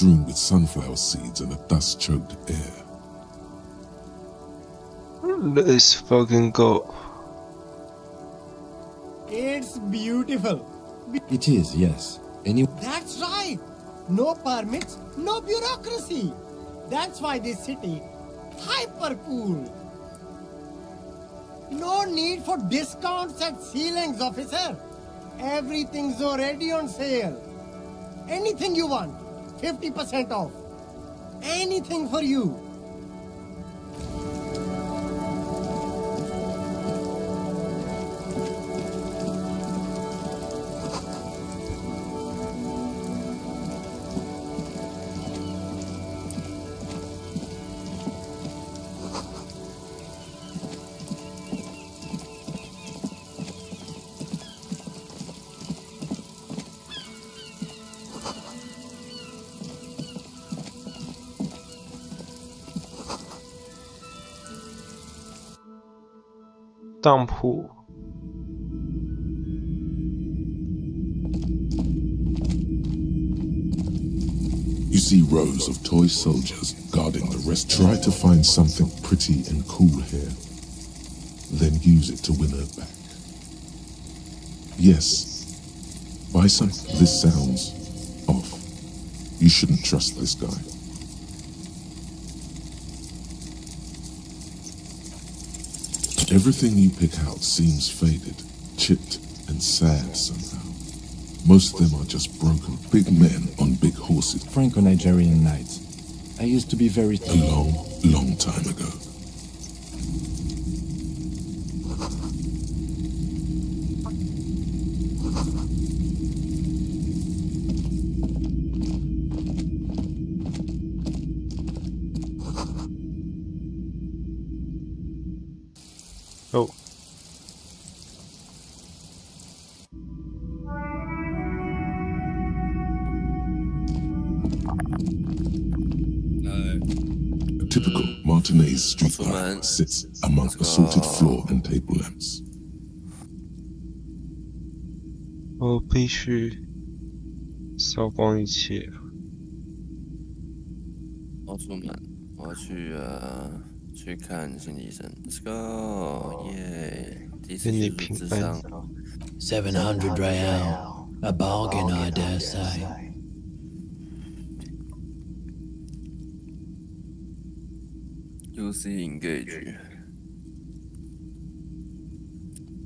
strewn with sunflower seeds and a dust-choked air. Let's fucking go. It's beautiful. It is, yes. That's right. No permits, no bureaucracy. That's why this city, hyper cool. No need for discounts at ceilings, officer. Everything's already on sale. Anything you want, 50% off. Anything for you.当铺 You see rows of toy soldiers guarding the rest. Try to find something pretty and cool here, then use it to win her back. Yes, buy some. This sounds off. You shouldn't trust this guy. Everything you pick out seems faded, chipped, and sad somehow. Most of them are just broken, big men on big horses. Franco-Nigerian knights. I used to be very... A long, long time ago. Oh. A typical Martinez street life sits among assorted floor and table lamps. 我必须扫光一切。我出门，我要去看心理医生。Let's go， 耶！第一次去智商。700 real, a bargain, I dare say. UC engage，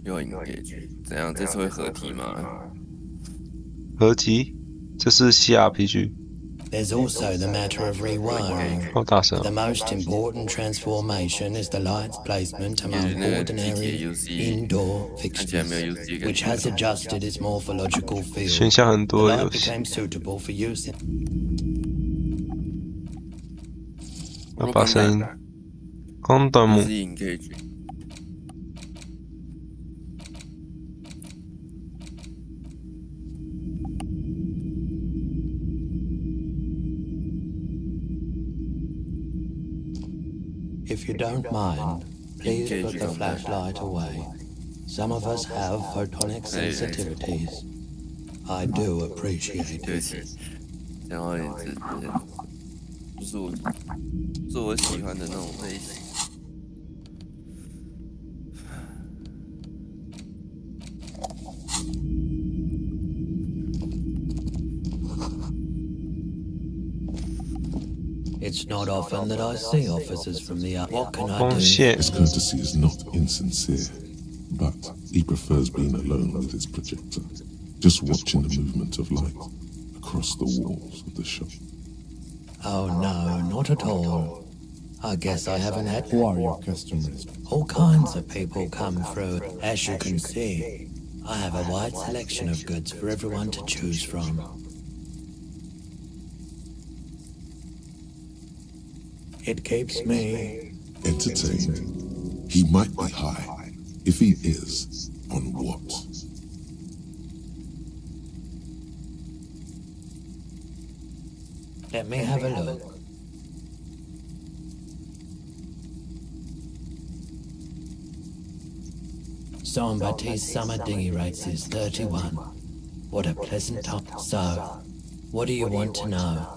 又 engage， 怎样？这次会合体吗？合集，这是 CRPG。There's also the matter of rewiring. 好大声 The most important transformation is the light's placement among ordinary indoor fixtures, which has adjusted its morphological field. 选项很 The 多 light 游戏。 became suitable for use in... 要把声音光断幕。If you don't mind, please put the flashlight away. Some of us have photonic sensitivities. I do appreciate it. 然后不是我喜欢的那种类型。It's not often that I see officers from the up. What can I do? 光线 His courtesy is not insincere, but he prefers being alone with his projector, just watching the movement of light across the walls of the shop. Oh no, not at all. I guess I haven't had... Who are your customers? All kinds of people come through. As you can see, I have a wide selection of goods for everyone to choose from. It keeps me Entertained. He might be high. If he is, on what? Let me have a look. San Baptiste summer dinghy rates is 31. What a pleasant time. So, what do you want to know?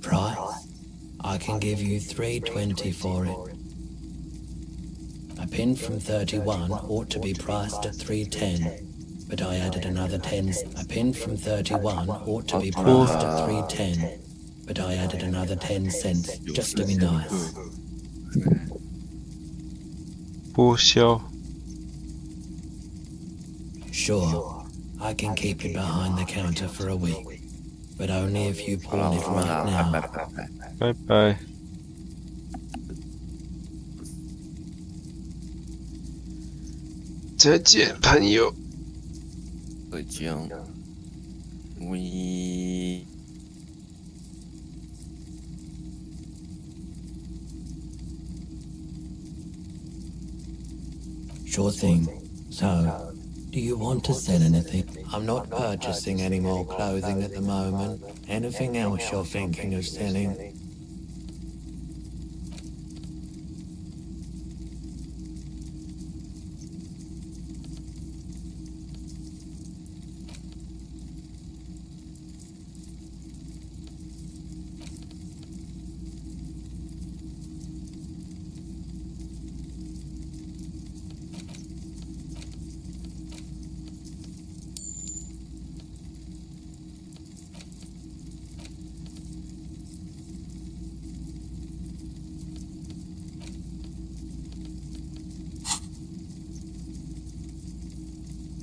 Price? I can give you 320 for it. A pin from 31 ought to be priced at 310, but I added another 10. A pin from 31 ought to be priced at 310, but I added another 10 cents just to be nice. 剥销 Sure, I can keep it behind the counter for a week, but only if you 好了， pawn 我 it 们 right 了，拜 now. 拜拜。拜拜。再见，朋友。再见。We Sure thing. So, do you want to sell anything? I'm not purchasing any more clothing at the moment. Anything else you're thinking of selling?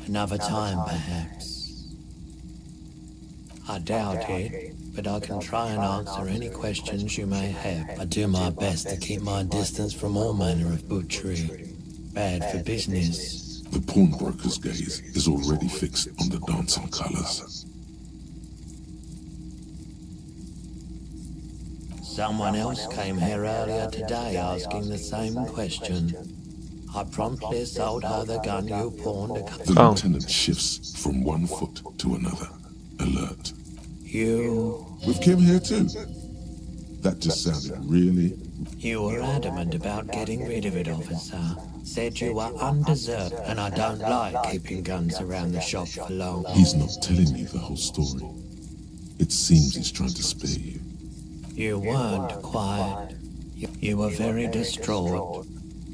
Another time, perhaps. I doubt it, but I can try and answer any questions you may have. I do my best to keep my distance from all manner of butchery. Bad for business. The pawnbroker's gaze is already fixed on the dancing colors. Someone else came here earlier today asking the same question. I promptly sold her the gun you pawned a The Oh. lieutenant shifts from one foot to another, alert. You We've Kim here too. That just sounded really... were adamant about getting rid of it, officer. Said you were undeserved, and I don't like keeping guns around the shop for long. He's not telling you the whole story. It seems he's trying to spare you. You weren't quiet. You were very distraught.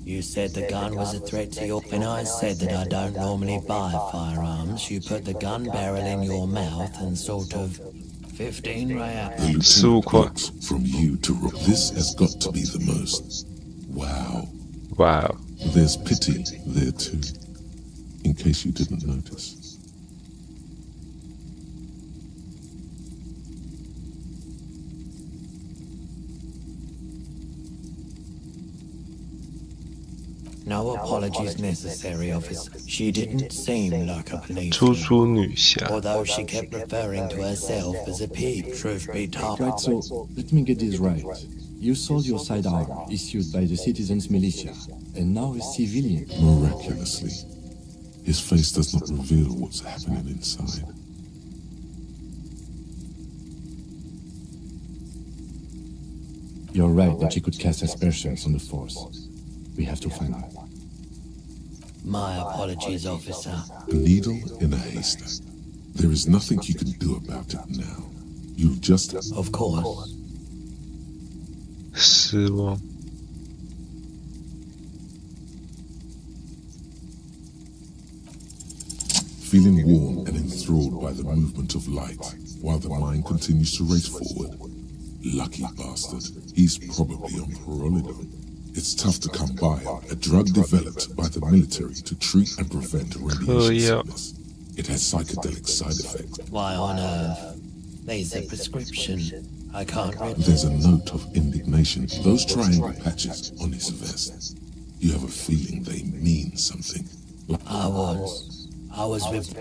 You said the gun was a threat to your... When I said that I don't normally buy firearms, you put the gun barrel in your mouth and sort of... 15 The real. So lieutenant quiet. looks from you to Rook. This has got to be the most. Wow. Wow. There's pity there too, in case you didn't notice. No apologies necessary, officer. She didn't seem like a 猪 policeman. 猪女侠。 Although she kept referring to herself as a pig, truth be told. Right, so let me get this right. You sold your sidearm, issued by the citizens' militia, and now a civilian. Miraculously, his face does not reveal what's happening inside. You're right that she could cast aspersions on the force. We have to find her. My apologies, officer. A needle in a haystack. There is nothing you can do about it now. You just... Of course. 失望。 Feeling warm and enthralled by the movement of light, while the mind continues to race forward. Lucky bastard, he's probably on Prolidone. It's tough to come by a drug developed by the military to treat and prevent radiation sickness. It has psychedelic side effects. Why on earth? There's a prescription. I can't read. There's a note of indignation. Those triangle patches on his vest. You have a feeling they mean something. I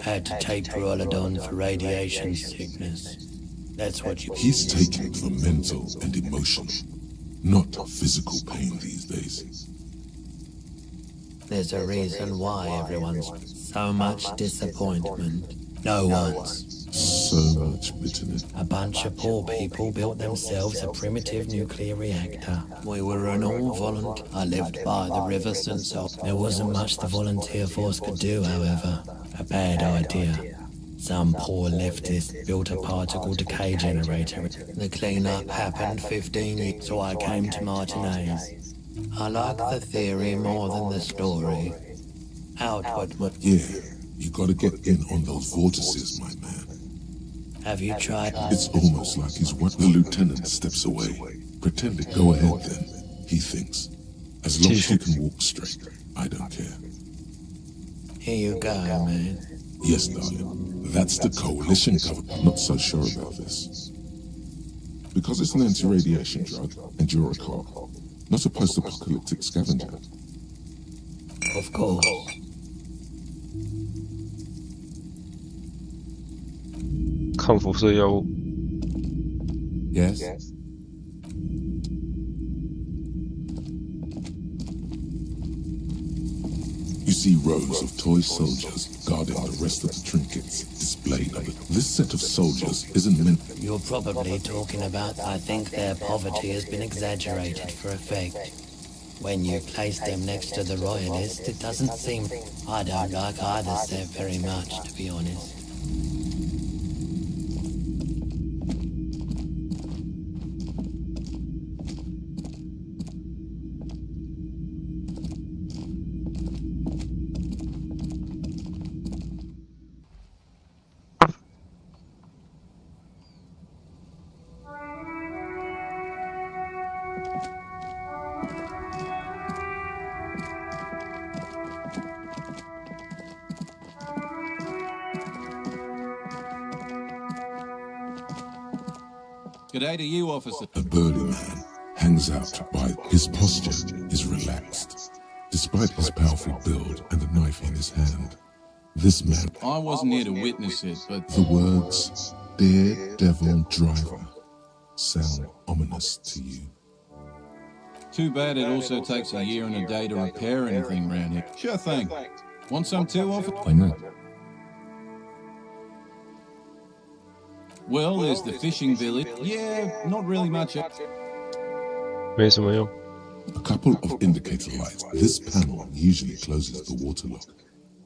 had to take Prolidone for radiation sickness. That's what you... He's taking for mental and emotional, not physical pain these days. There's a reason why everyone's so much disappointment. No one's. So much bitterness. A bunch of poor people built themselves a primitive nuclear reactor. We were an all-volunteer. I lived by the river since there wasn't much the volunteer force could do, however. A bad idea. Some poor leftist built a particle decay generator. The cleanup happened 15 years, so I came to Martinez. I like the theory more than the story. Outward. Yeah, you gotta get in on those vortices, my man. Have you tried? It's almost like he's what the lieutenant steps away. Pretend it. Go ahead then, he thinks. As long as you can walk straight, I don't care. Here you go, man. Yes, darling. That's the coalition government. Not so sure about this. Because it's an anti-radiation drug, and you're a cop, not a post-apocalyptic scavenger. Of course.抗辐射药物。 Yes? You see rows of toy soldiers guarding the rest of the trinkets displayed on it. This set of soldiers isn't meant... You're probably talking about, I think their poverty has been exaggerated for effect. When you place them next to the royalists, it doesn't seem... I don't like either set very much, to be honest. G'day to you, officer. A burly man hangs out by his posture is relaxed. Despite his powerful build and the knife in his hand, this man... I wasn't here to witness it, but... The words, Daredevil Driver, sound ominous to you. Too bad it also takes a year and a day to repair anything around here. Sure thing. Want some too, officer? Why not? Well, there's the fishing village. Yeah, not really much. 没什么用。 A couple of indicator lights. This panel usually closes the water lock,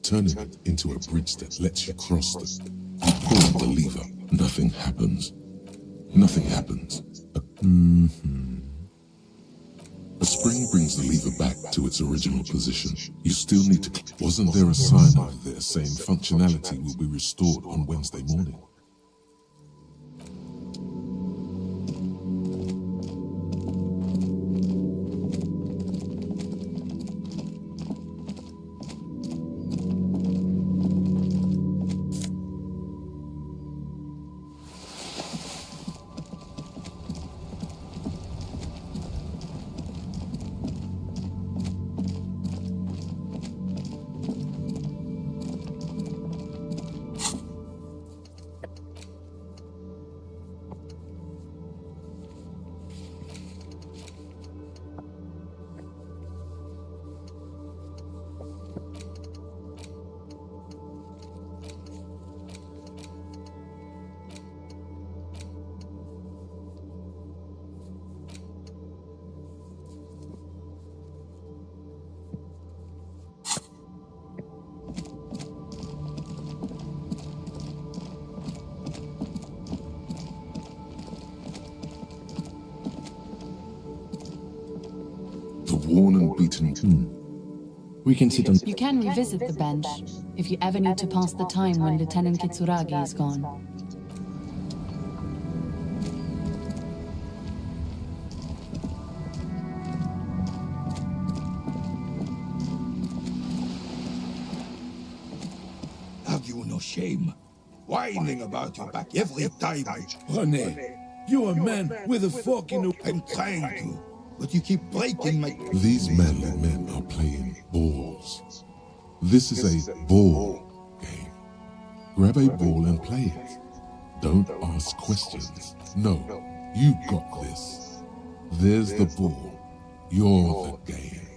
turning it into a bridge that lets you cross the... You pull the lever. Nothing happens. Nothing happens. A spring brings the lever back to its original position. You still need to... Wasn't there a sign over there saying functionality will be restored on Wednesday morning? Worn and beaten. We can sit on... You can revisit the bench if you ever need to pass the time when Lieutenant Kitsuragi is gone. Have you no shame? Whining about your back every time. René, you're a man with a fork in the... I'm trying to, but you keep breaking my... These manly men are playing balls. This is a ball game. Grab a ball and play it. Don't ask questions. No, you got this. There's the ball. You're the game.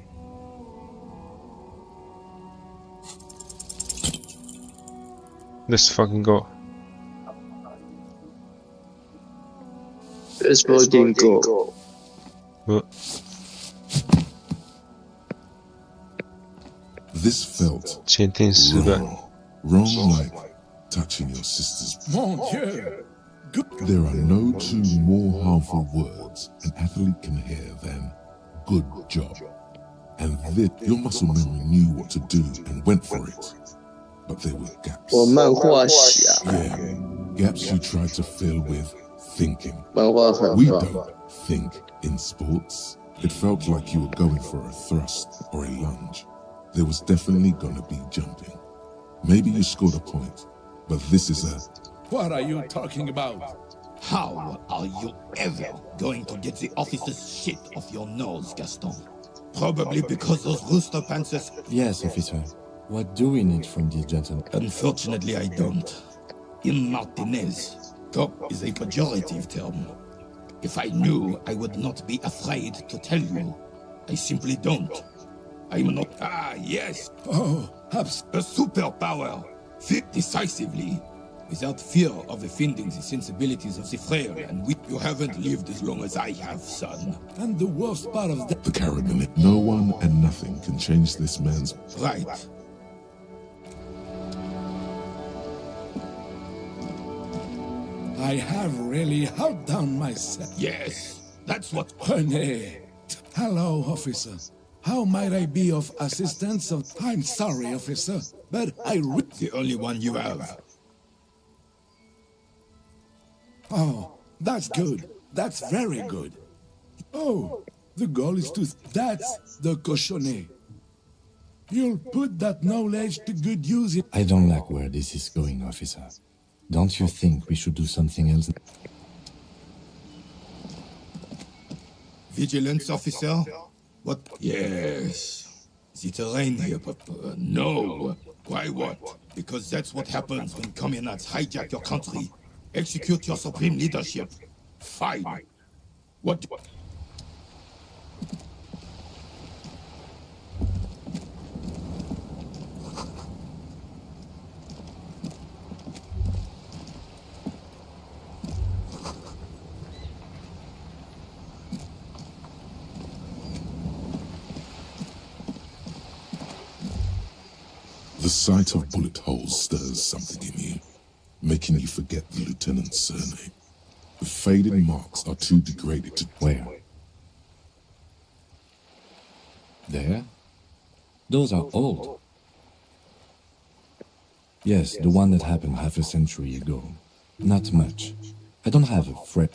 Let's fucking go. Let's fucking go. This felt 鉴定失败。 wrong like touching your sister's. Mon Dieu! Good. There are no two more harmful words an athlete can hear than good job. And that your muscle memory knew what to do and went for it. But there were gaps. 我漫画写啊， Yeah, gaps you tried to fill with thinking. 漫画很 We 棒。 don't think in sports. It felt like you were going for a thrust or a lunge. There was definitely gonna be jumping. Maybe you scored a point, but this is a... What are you talking about? How are you ever going to get the officer's shit off your nose, Gaston? Probably because those rooster pantsers... Yes, officer. What do we need from this gentleman? Unfortunately, I don't. In Martinez, cop is a pejorative term. If I knew, I would not be afraid to tell you. I simply don't. I'm not... Ah, yes! Oh, A superpower! Fit decisively, without fear of offending the sensibilities of the frail and weak. You haven't lived as long as I have, son. and the worst part of that. The Carabin. No one and nothing can change this man's... Right. I have really outdone myself. Yes, that's what... Honey. Hello, officer. How might I be of assistance? I'm sorry, officer, but The only one you have. Oh, that's good. That's very good. Oh, the goal is to... That's the cochonnet. You'll put that knowledge to good use. I don't like where this is going, officer. Don't you think we should do something else? Vigilance officer? What? Yes. The terrain here, but no. Why what? Because that's what happens when communards hijack your country, execute your supreme leadership. Fine. What? The sight of bullet holes stirs something in you, making you forget the lieutenant's surname. The faded marks are too degraded to... Where? There? Those are old. Yes, the one that happened half a century ago. Not much. I don't have a fret.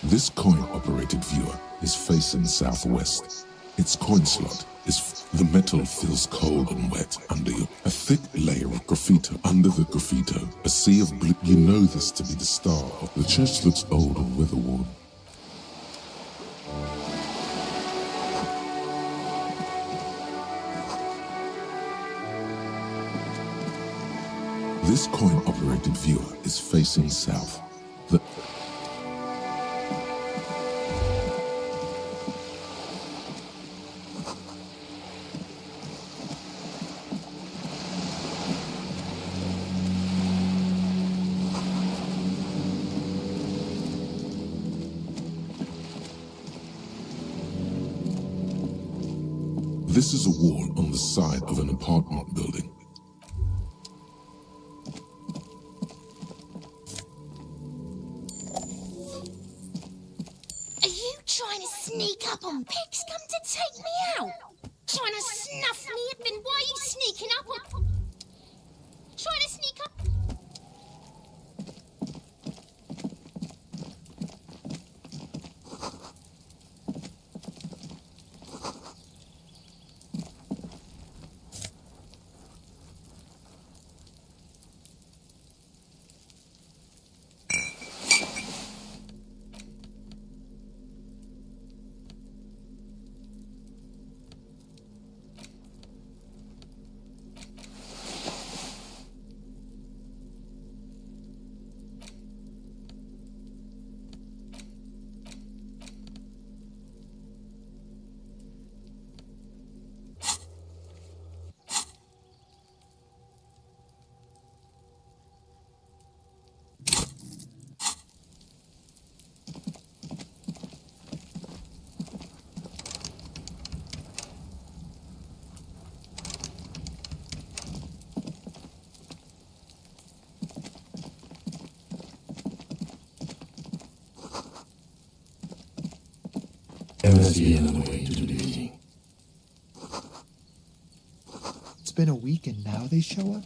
This coin-operated viewer is facing southwest. Its coin slot is... The metal feels cold and wet under you. A thick layer of graffito under the graffito. A sea of blue. You know this to be the star of... The church looks old and weather-worn. This coin-operated viewer is facing south. The... This is a wall on the side of an apartment building. Are you trying to sneak up on pigs come to take me out? Trying to snuff me? Then why are you sneaking up on... Trying to sneak up... There must be another way to do the meeting. It's been a week and now they show up?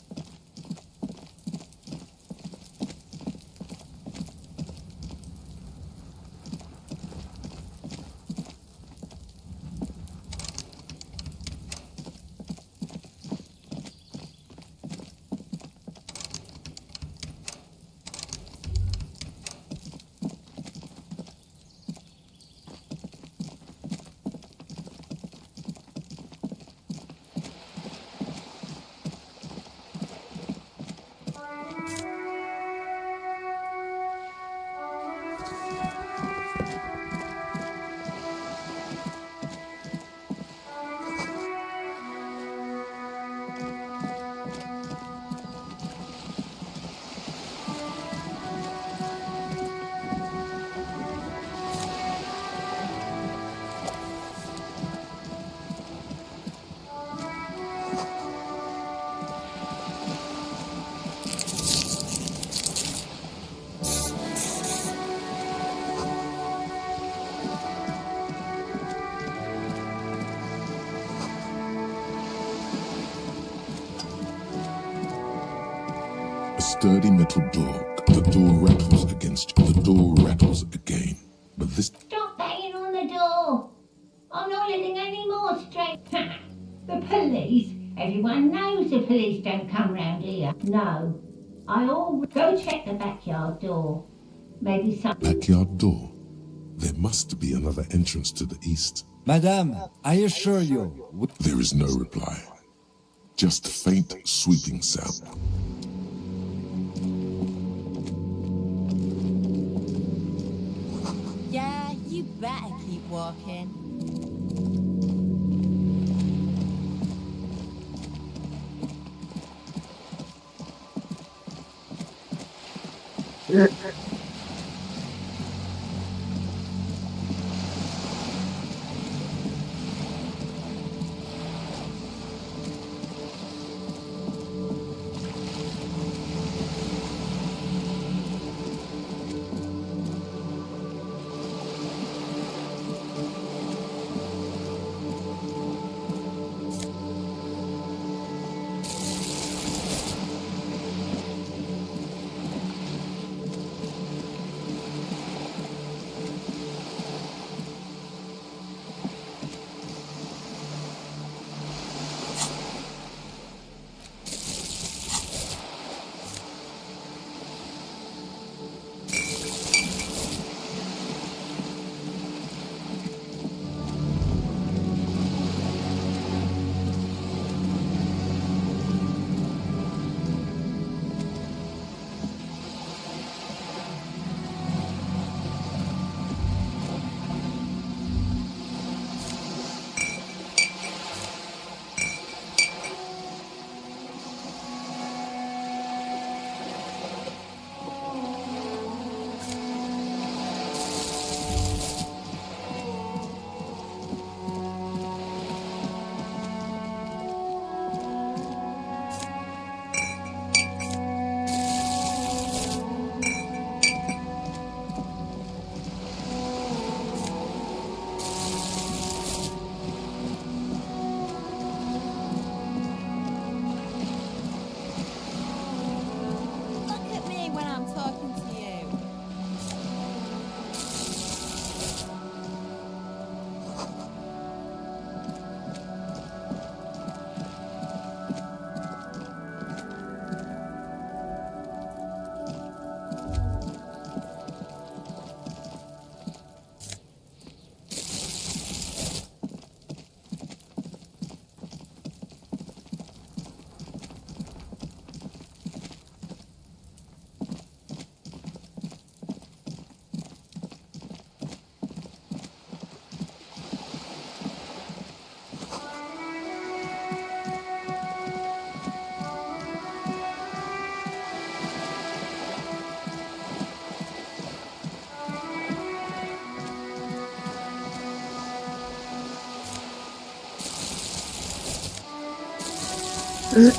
A sturdy metal door. The door rattles against you. The door rattles again. But this... Stop banging on the door! I'm not letting any more strange... The police? Everyone knows the police don't come round here. No. Go check the backyard door. Maybe some... Backyard door? There must be another entrance to the east. Madame, I assure you... There is no reply. Just faint, sweeping sound. Yeah, you better keep walking. Son,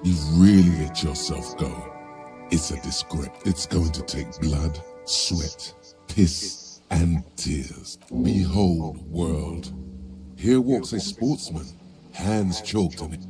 you've really let yourself go. It's a disgrace. It's going to take blood, sweat, piss, and tears. Behold, world. Here walks a sportsman, hands choked in it.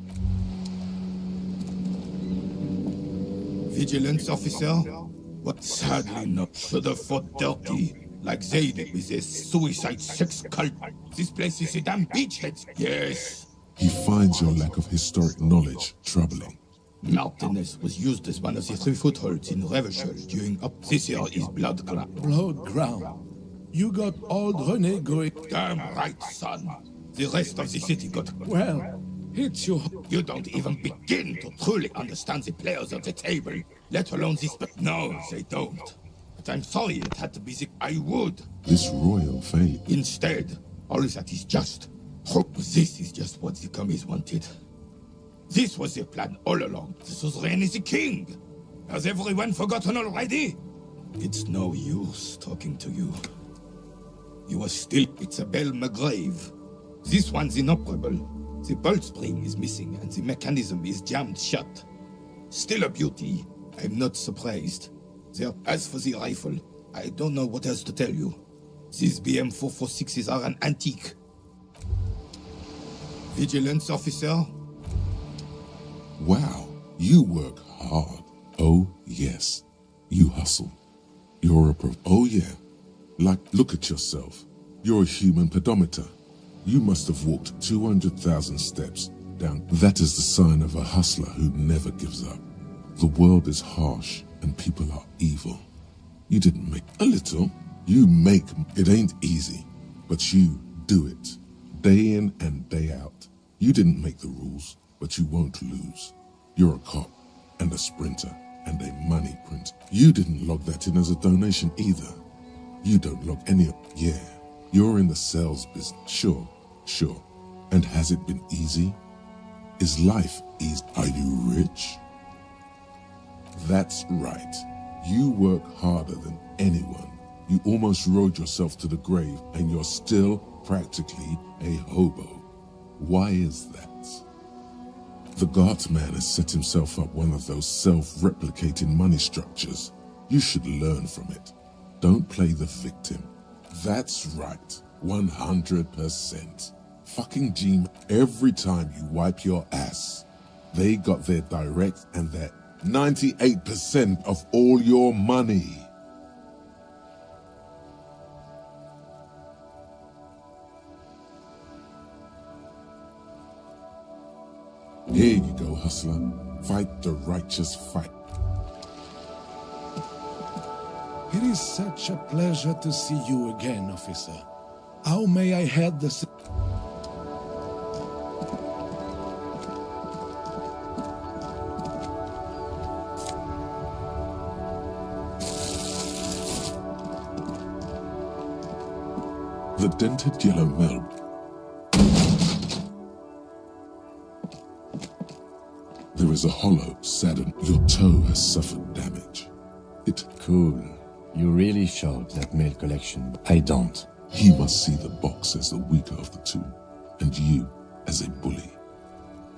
Vigilance officer? What sadly not should have fought dirty, like they did with their suicide sex cult. This place is a damn beachhead. Yes. He finds your lack of historic knowledge troubling. Martinez was used as one of the 3 footholds in Revachol during up. This here is blood ground. Blood ground. You got old René going. Damn right, son. The rest of the city got. Well, it's your. You don't even begin to truly understand the players of the table, let alone this. But no, they don't. But I'm sorry it had to be the. I would. This royal failure. Instead, all that is just. Hope this is just what the commies wanted. This was their plan all along. This was reign as a king. Has everyone forgotten already? It's no use talking to you. You are still Isabel McGrave. This one's inoperable. The bolt spring is missing and the mechanism is jammed shut. Still a beauty. I'm not surprised. As for the rifle, I don't know what else to tell you. These BM-446s are an antique. Vigilance officer? Wow, you work hard. Oh, yes. You hustle. You're a pro. Oh, yeah. Like, look at yourself. You're a human pedometer. You must have walked 200,000 steps down. That is the sign of a hustler who never gives up. The world is harsh and people are evil. You didn't make a little. You make. It ain't easy, but you do it. Day in and day out. You didn't make the rules, but you won't lose. You're a cop and a sprinter and a money print. You didn't log that in as a donation either. You don't log any of. Yeah, you're in the sales business. Sure. And has it been easy? Is life easy? Are you rich? That's right. You work harder than anyone. You almost rode yourself to the grave and you're still practically a hobo. Why is that? The Guardsman has set himself up one of those self-replicating money structures. You should learn from it. Don't play the victim. That's right, 100%. Fucking G. Every time you wipe your ass, they got their direct and their 98% of all your money. Here you go, hustler. Fight the righteous fight. It is such a pleasure to see you again, officer. How may I head the... The dented yellow milk. There is a hollow, saddened. Your toe has suffered damage. It. Cool. You really showed that mail collection. I don't. He must see the box as the weaker of the two, and you as a bully.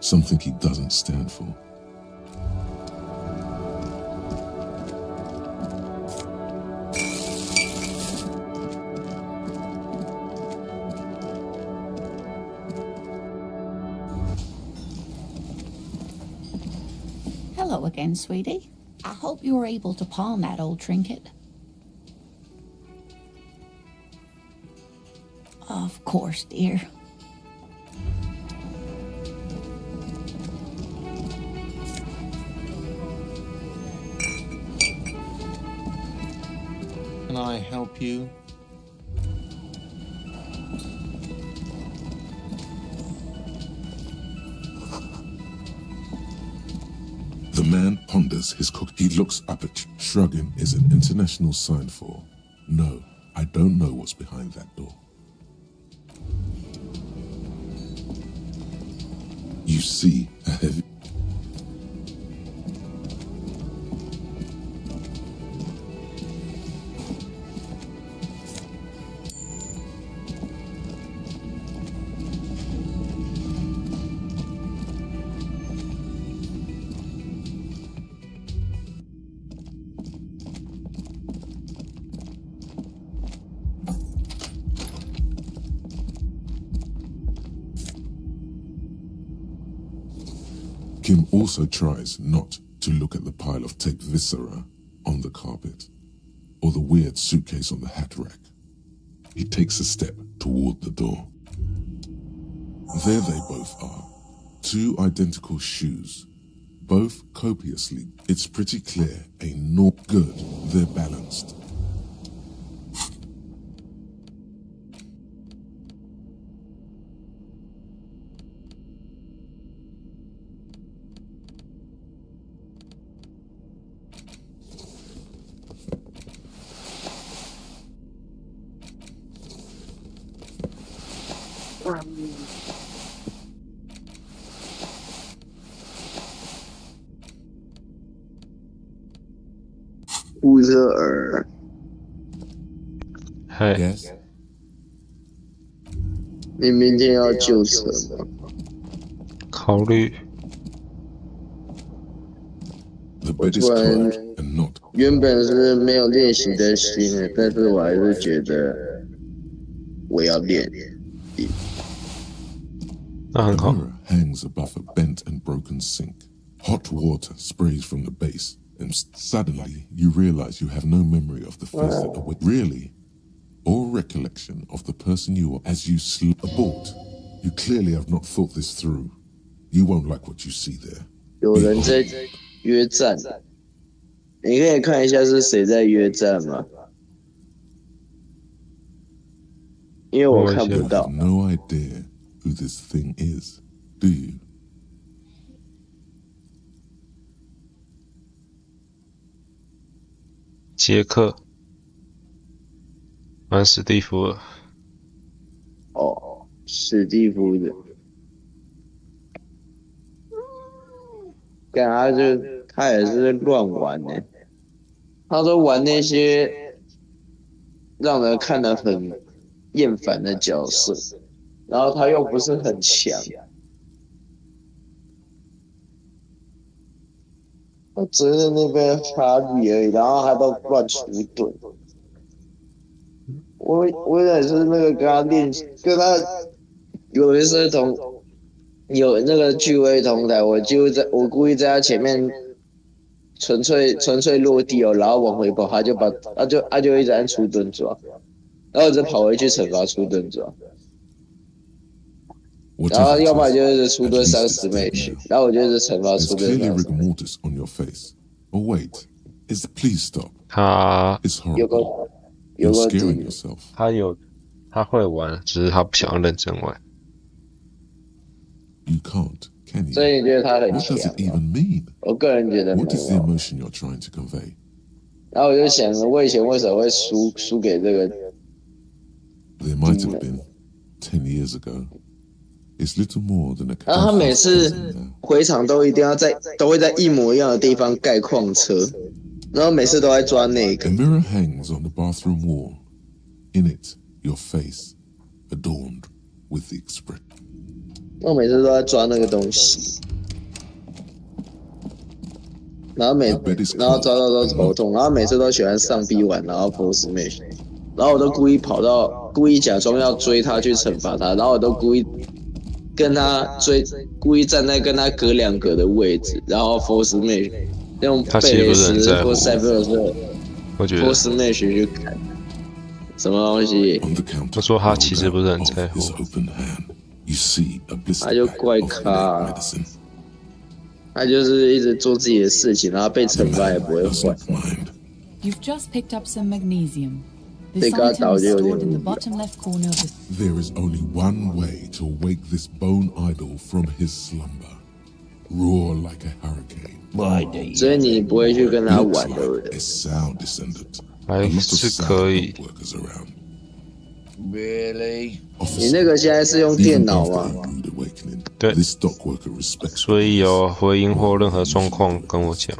Something he doesn't stand for. Hello again, sweetie. I hope you were able to pawn that old trinket. Of course, dear. Can I help you? The man ponders his cook. He looks up at you. Shrugging is an international sign for No, I don't know what's behind that door. You see a heavy... Kim also tries not to look at the pile of taped viscera on the carpet, or the weird suitcase on the hat rack. He takes a step toward the door. There they both are. Two identical shoes, both copiously. It's pretty clear, ain't no good. They're balanced.乌热尔，嗨， Yes? 你明天要救车吗？考虑 The 我 bed is 突然 cold and not. 原本是没有练习的心，但是我还是觉得我要练。那 A 很好。 mirror hangs above a bent and broken sink. Hot water sprays from the base, and suddenly you realize you have no memory of the face that away. Really, or recollection of the person you were as you slip aboard. You clearly have not thought this through. You won't like what you see there. 有人在约战，你可以看一下是谁在约战吗？因为我看不 You 到 have。no idea who this thing is, do you? 杰克，蛮史蒂夫了。哦，史蒂夫的。干他也是乱玩呢、他都玩那些让人看得很厌烦的角色，然后他又不是很强，他只是那边哈利而已，然后他都乱出盾。我也是那个跟他练，跟他有一次有那个聚会同台，我故意在他前面纯粹落地哦，然后往回跑，他就一直按出盾抓，然后我就跑回去惩罚出盾抓，然后要不然就是出盾伤死妹去，然后我就一直惩罚出盾 Clearly 伤死。 rigor mortis on your face. Oh wait, please stop. 他 It's 有 horrible. 个有 You're 个 scaring 底， yourself. 他会玩，只是他不想要认真玩。You can't, can 所 you? 以你觉得他很 What does 强 it even mean? 我个人觉得 What 没 is the 有。 emotion you're trying to convey? 然后我就想，我以前为什么会输给这个 There might have been 10 years ago. It's little more than a 然后他每 couple 次 of now. 回场都会在一模一样的地方盖矿车，然后每次都在抓那 A 个。 mirror hangs on the bathroom wall. In it, your face, adorned with the expression. 我每次都在抓那个东西，然后抓到都头痛，然后每次都喜欢上 B 玩，然后 force match，然后我都故意假装要追他去惩罚他，然后我都故意跟他追，故意站在跟他隔2格的位置，然后 force match 用贝雷斯或塞菲尔斯我觉得 force match 去砍什么东西， On the counter, 他说他其实不是很 of 在乎 his。open hand, you see a blister 他就 pack 怪 of 咖 medicine. 他就是一直做自己的事情，然后被 The 惩罚也 man 不会 does 换。 not mind. You've just picked up some magnesium. This They got item is audio, stored in the yeah. bottom left corner of the... There is only one way to wake this bone idol from his slumber. Roar like a hurricane. 所以你不会去跟他 Looks 玩，对不 like 对 a？sound descendant. 还是可以。 Really? 你那个现在是用电脑吗？对，所以有回音或任何状况跟我讲。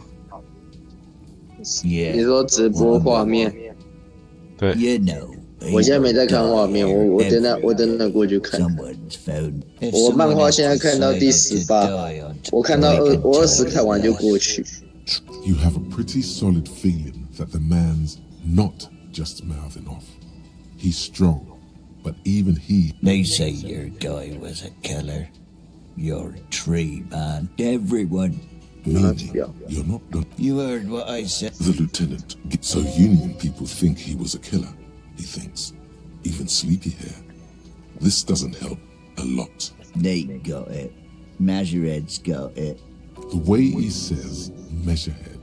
你说直播画面？对。我现在没在看画面，我等等过去看。我漫画现在看到第18，我看到我20看完就过去。You have a pretty solid feeling that the man's not just mouthing off. He's strong, but even he. They say your guy was a killer. You're a tree man. Everyone. Meaning, you're not done. You heard what I said. The lieutenant. So Union people think he was a killer. He thinks. Even Sleepyhair. This doesn't help a lot. They got it. Measurehead's got it. The way he says Measurehead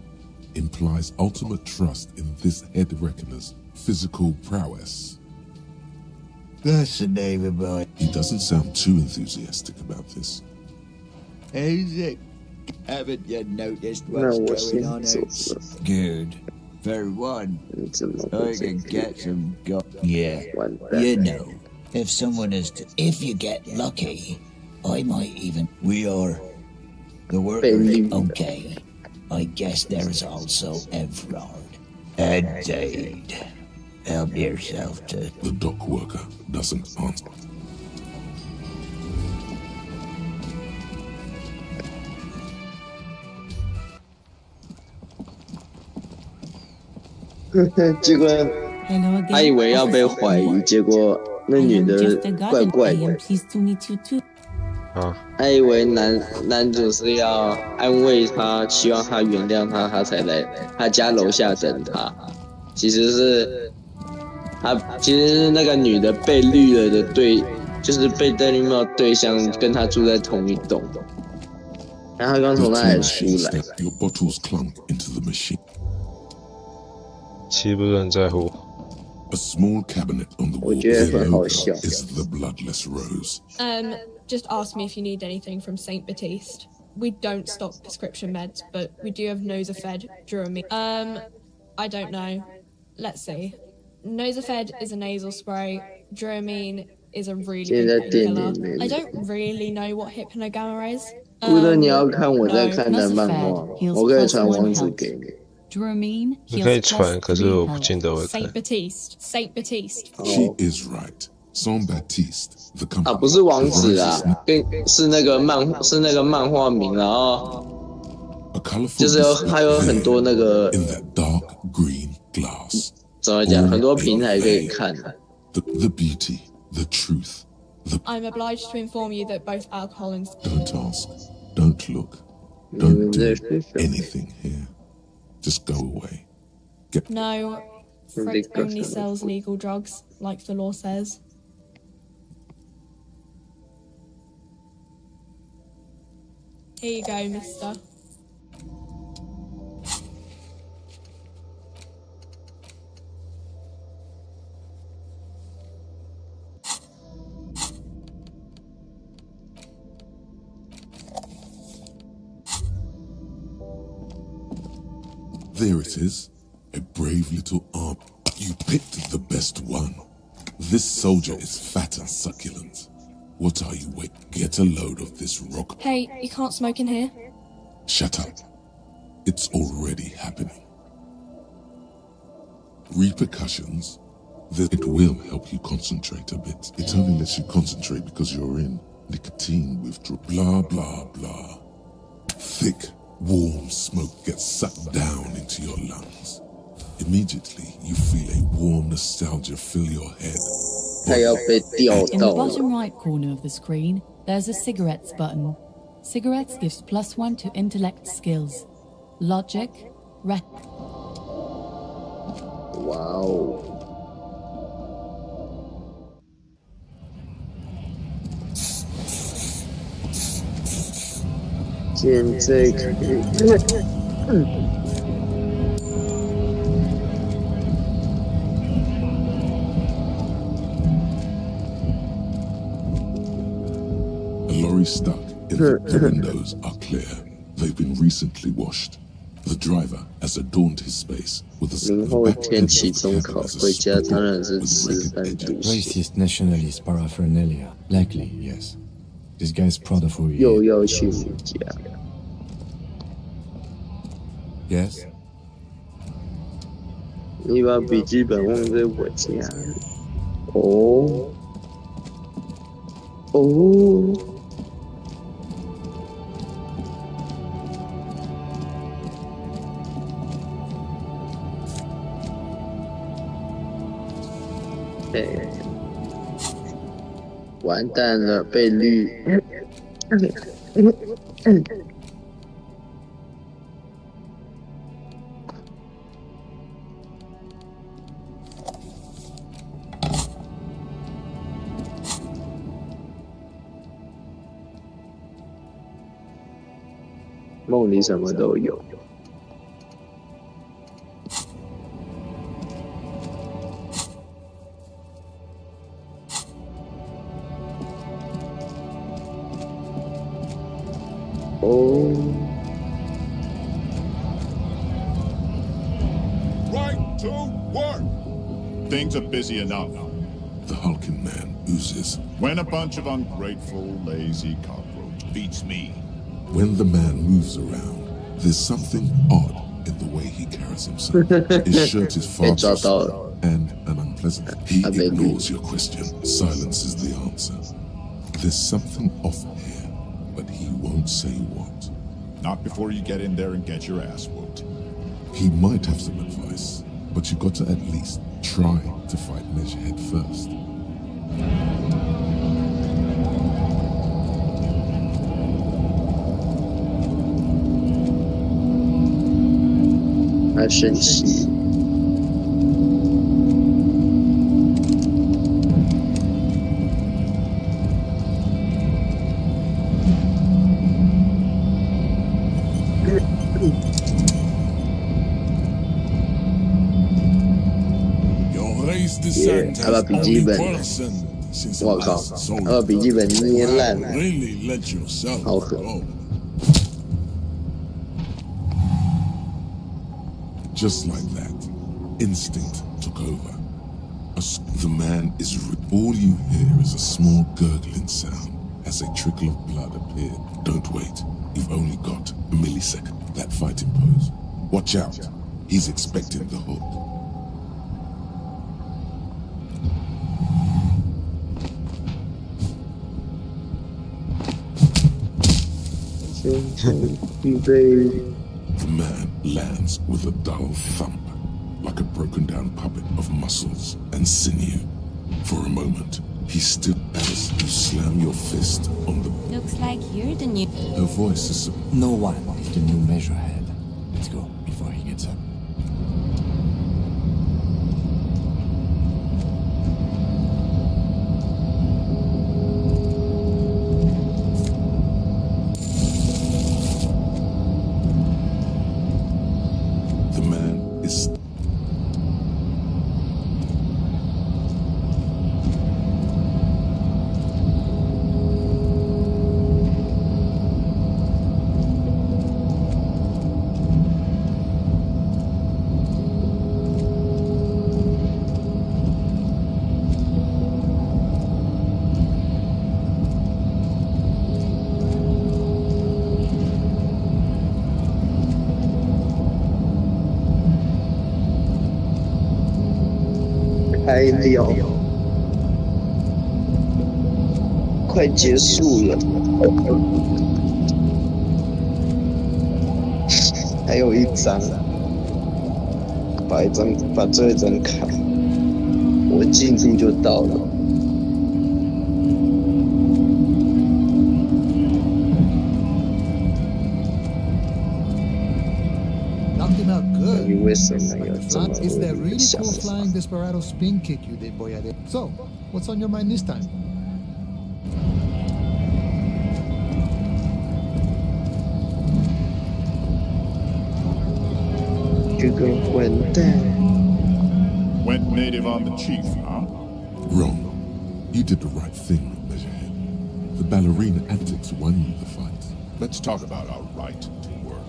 implies ultimate trust in this head reckoner's physical prowess. That's the name of mine. He doesn't sound too enthusiastic about this. Is it? Haven't you noticed what's going on outside? Good. For one, I can get some Yeah, you know, if someone is to... If you get lucky, I might even... We are... The worker... Okay. I guess there's also Evrard. And Dade. Help yourself to... The dock worker doesn't answer. Hello 结果他以为要被怀疑，结果那女的怪怪的。他以为男主是要安慰他，希望他原谅他，他才来他家楼下等他。其实是那个女的被绿了的就是被戴绿帽对象跟他住在同一栋，然后他刚从那里出来。其实不是很在乎。 A small cabinet on the wall below is the bloodless rose. Just ask me if you need anything from Saint Baptiste. We don't stock prescription meds, but we do have Nosafed, Dramamine. I don't know. Let's see. Nosafed is a nasal spray. Dramamine is a really good painkiller. I don't really know what Hypnogamma is. 不过你要看我在看的漫画，我可以传网址给你。 Dramamine 你可以传，可是我不见得会看。Saint Baptiste. She is right. Saint Baptiste, the company. 啊，不是网址啊，是那个漫画名，然后就是它有很多那个 in that dark green glass. 怎么讲？很多平台可以看的。The beauty, the truth. I'm obliged to inform you that both alcohol and... Don't ask. Don't look. Don't do anything here. Just go away. No, Frick only sells legal drugs, like the law says. Here you go, mister. There it is. A brave little arm. You picked the best one. This soldier is fat and succulent. What are you waiting? Get a load of this rock. Hey, you can't smoke in here. Shut up. It's already happening. Repercussions? It will help you concentrate a bit. It only lets you concentrate because you're in nicotine withdrawal. Blah, blah, blah. Thick, warm smoke gets sucked down into your lungs. Immediately, you feel a warm nostalgia fill your head. In the bottom right corner of the screen, there's a cigarettes button. Cigarettes gives +1 to intellect skills. Logic, Wow. A lorry stuck. The windows are clear. They've been recently washed. The driver has adorned his space with a 明后天期中考回家当然是吃饭读书。 Racist nationalist paraphernalia. Likely, yes. This guy's proud of who he is. 又要去你家。 Yes? 你把笔记本忘在我家。哦。哦。 完蛋了，被绿。梦里什么都有。 Right to work! Things are busy enough. The hulking man oozes. When a bunch of ungrateful, lazy cockroach beats me. When the man moves around, there's something odd in the way he carries himself. His shirt is far too small and an unpleasant. He ignores your question. Silence is the answer. There's something off here, but he won't say what. Not before you get in there and get your ass whooped. He might have some advice, but you got to at least try to fight Measurehead first. I生气。 他把笔记本，我靠，他把笔记本捏烂了，好狠。 Just like that, instinct took over. The man is all you hear is a small gurgling sound as a trickle of blood appeared. Don't wait, you've only got a millisecond. That fighting pose. Watch out, he's expecting the hook. The man lands with a dull thump, like a broken down puppet of muscles and sinew. For a moment, he stood as you slam your fist on the... Looks like you're the new... Her voice is... No one is the new Measurehead. Let's go before he gets up.开掉，快结束了，还有一张，把这一张卡，我进度就到了。你为什么要这么 It's that really cool flying desperado spin kick you did, Boyade. So, what's on your mind this time? 这个混蛋 Went native on the chief, huh? Wrong. You did the right thing with Measurehead. The ballerina antics won you the fight. Let's talk about our right to work.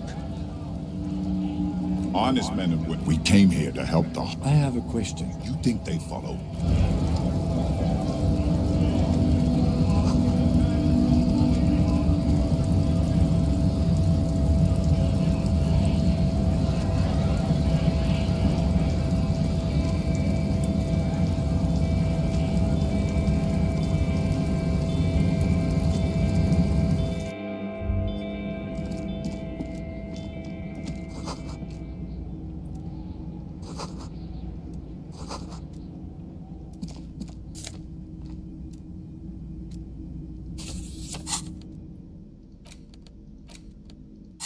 Honest men and women. We came here to help the... I have a question. You think they follow?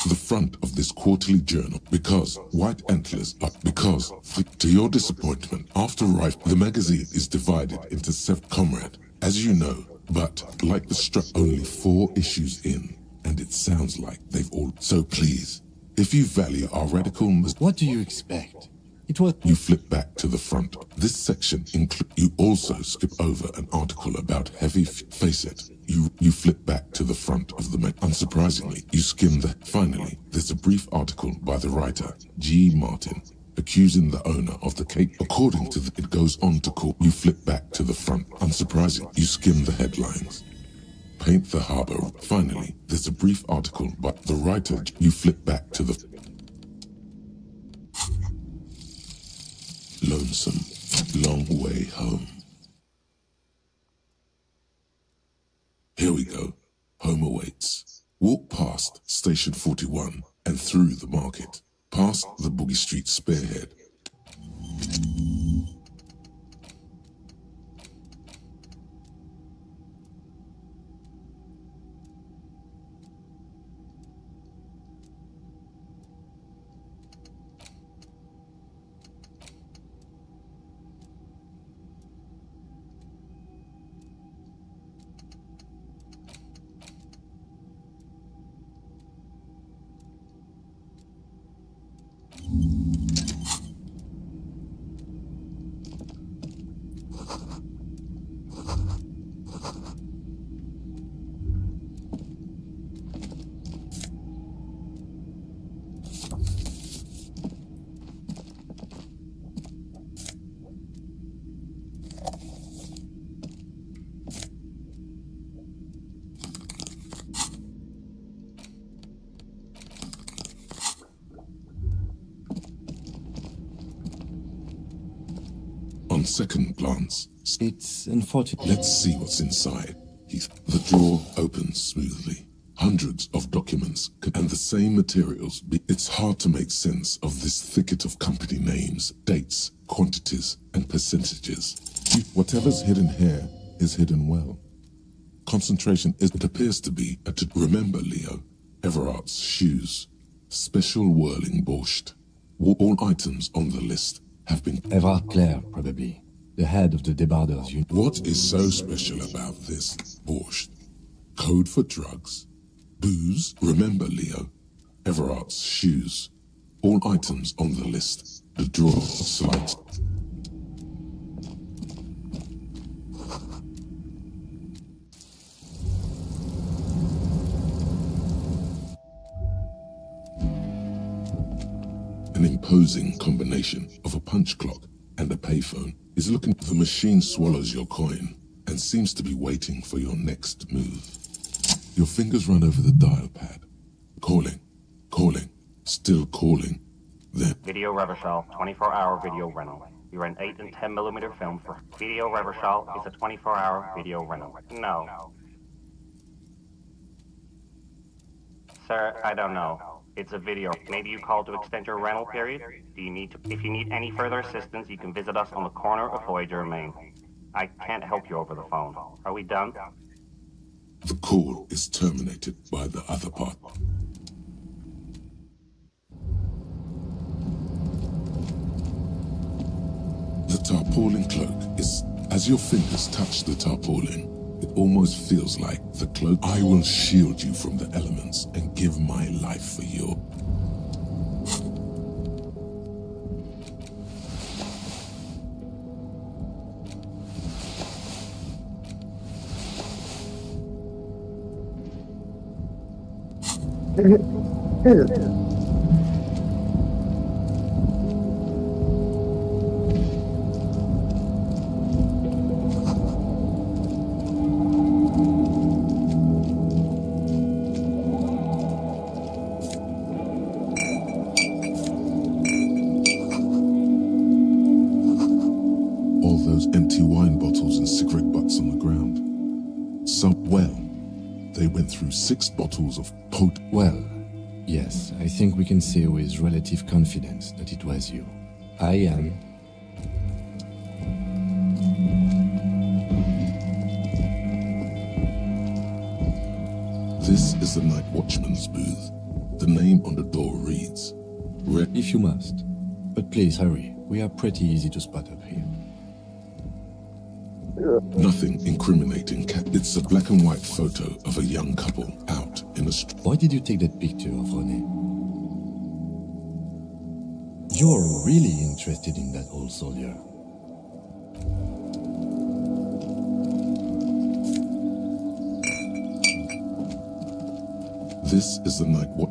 The front of this quarterly journal, because white antlers are because, to your disappointment, after Rife, the magazine is divided into 7 comrade, as you know, but like the strap, only 4 issues in, and it sounds like they've all. So please, if you value our radical, what do you expect? It was. You flip back to the front. This section include. You also skip over an article about heavy. Face it. You flip back to the front of the. Unsurprisingly, you skim the. Finally, there's a brief article by the writer G. Martin, accusing the owner of the cake. According to it goes on to call. You flip back to the front. Unsurprising, you skim the headlines. Paint the harbor. Finally, there's a brief article by the writer. You flip back to the. Lonesome, long way home. Here we go. Home awaits. Walk past Station 41 and through the market, past the Boogie Street spearhead. On second glance, it's unfortunate. Let's see what's inside. The drawer opens smoothly. Hundreds of documents and the same materials. It's hard to make sense of this thicket of company names, dates, quantities, and percentages. Whatever's hidden here is hidden well. Concentration is, it appears to be, remember Leo, Everart's shoes, special whirling borscht. All items on the list have been... Everard Clare, probably. The head of the debarders. What is so special about this borscht? Code for drugs, booze, remember Leo, Everart's shoes. All items on the list. The drawer slides. An imposing combination of a punch clock and a payphone is looking. The machine swallows your coin and seems to be waiting for your next move. Your fingers run over the dial pad. Calling, calling, still calling. Then Video Reversal, 24-hour video rental. We rent 8 and 10 millimeter film for Video Reversal is a 24-hour video rental. No. Sir, I don't know. It's a video. Maybe you called to extend your rental period? If you need any further assistance, you can visit us on the corner of Voyager and Main. I can't help you over the phone. Are we done? The call is terminated by the other part. The tarpaulin cloak is, as your fingers touch the tarpaulin, it almost feels like the cloak. I will shield you from the elements and give my life for you. through 6 bottles of Well, yes, I think we can say with relative confidence that it was you. I am... This is the Night Watchman's booth. The name on the door reads... If you must. But please hurry. We are pretty easy to spot up here. Nothing incriminating. It's a black and white photo of a young couple out in a street. Why did you take that picture of René? You're really interested in that old soldier. This is the Night Watch.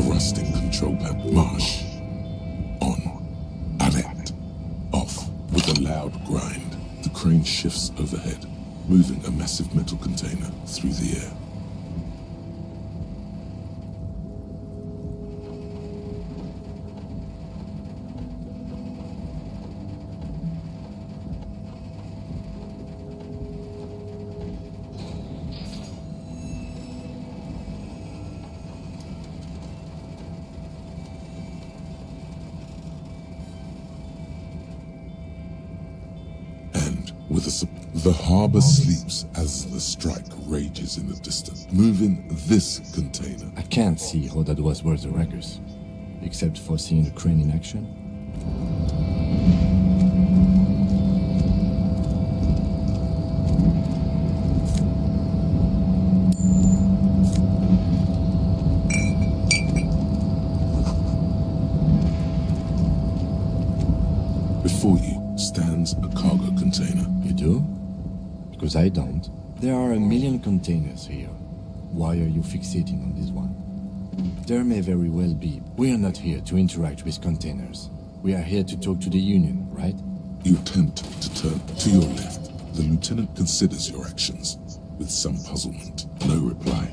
Rusting control panel. Marsh. On. Alert. Off. With a loud grind, the crane shifts overhead, moving a massive metal container through the air. The harbor sleeps as the strike rages in the distance, moving this container. I can't see how that was worth the wreckers, except for seeing the crane in action. Before you stands a cargo container. You do? Because I don't. There are a million containers here. Why are you fixating on this one? There may very well be. We are not here to interact with containers. We are here to talk to the Union, right? You attempt to turn to your left. The lieutenant considers your actions with some puzzlement. No reply.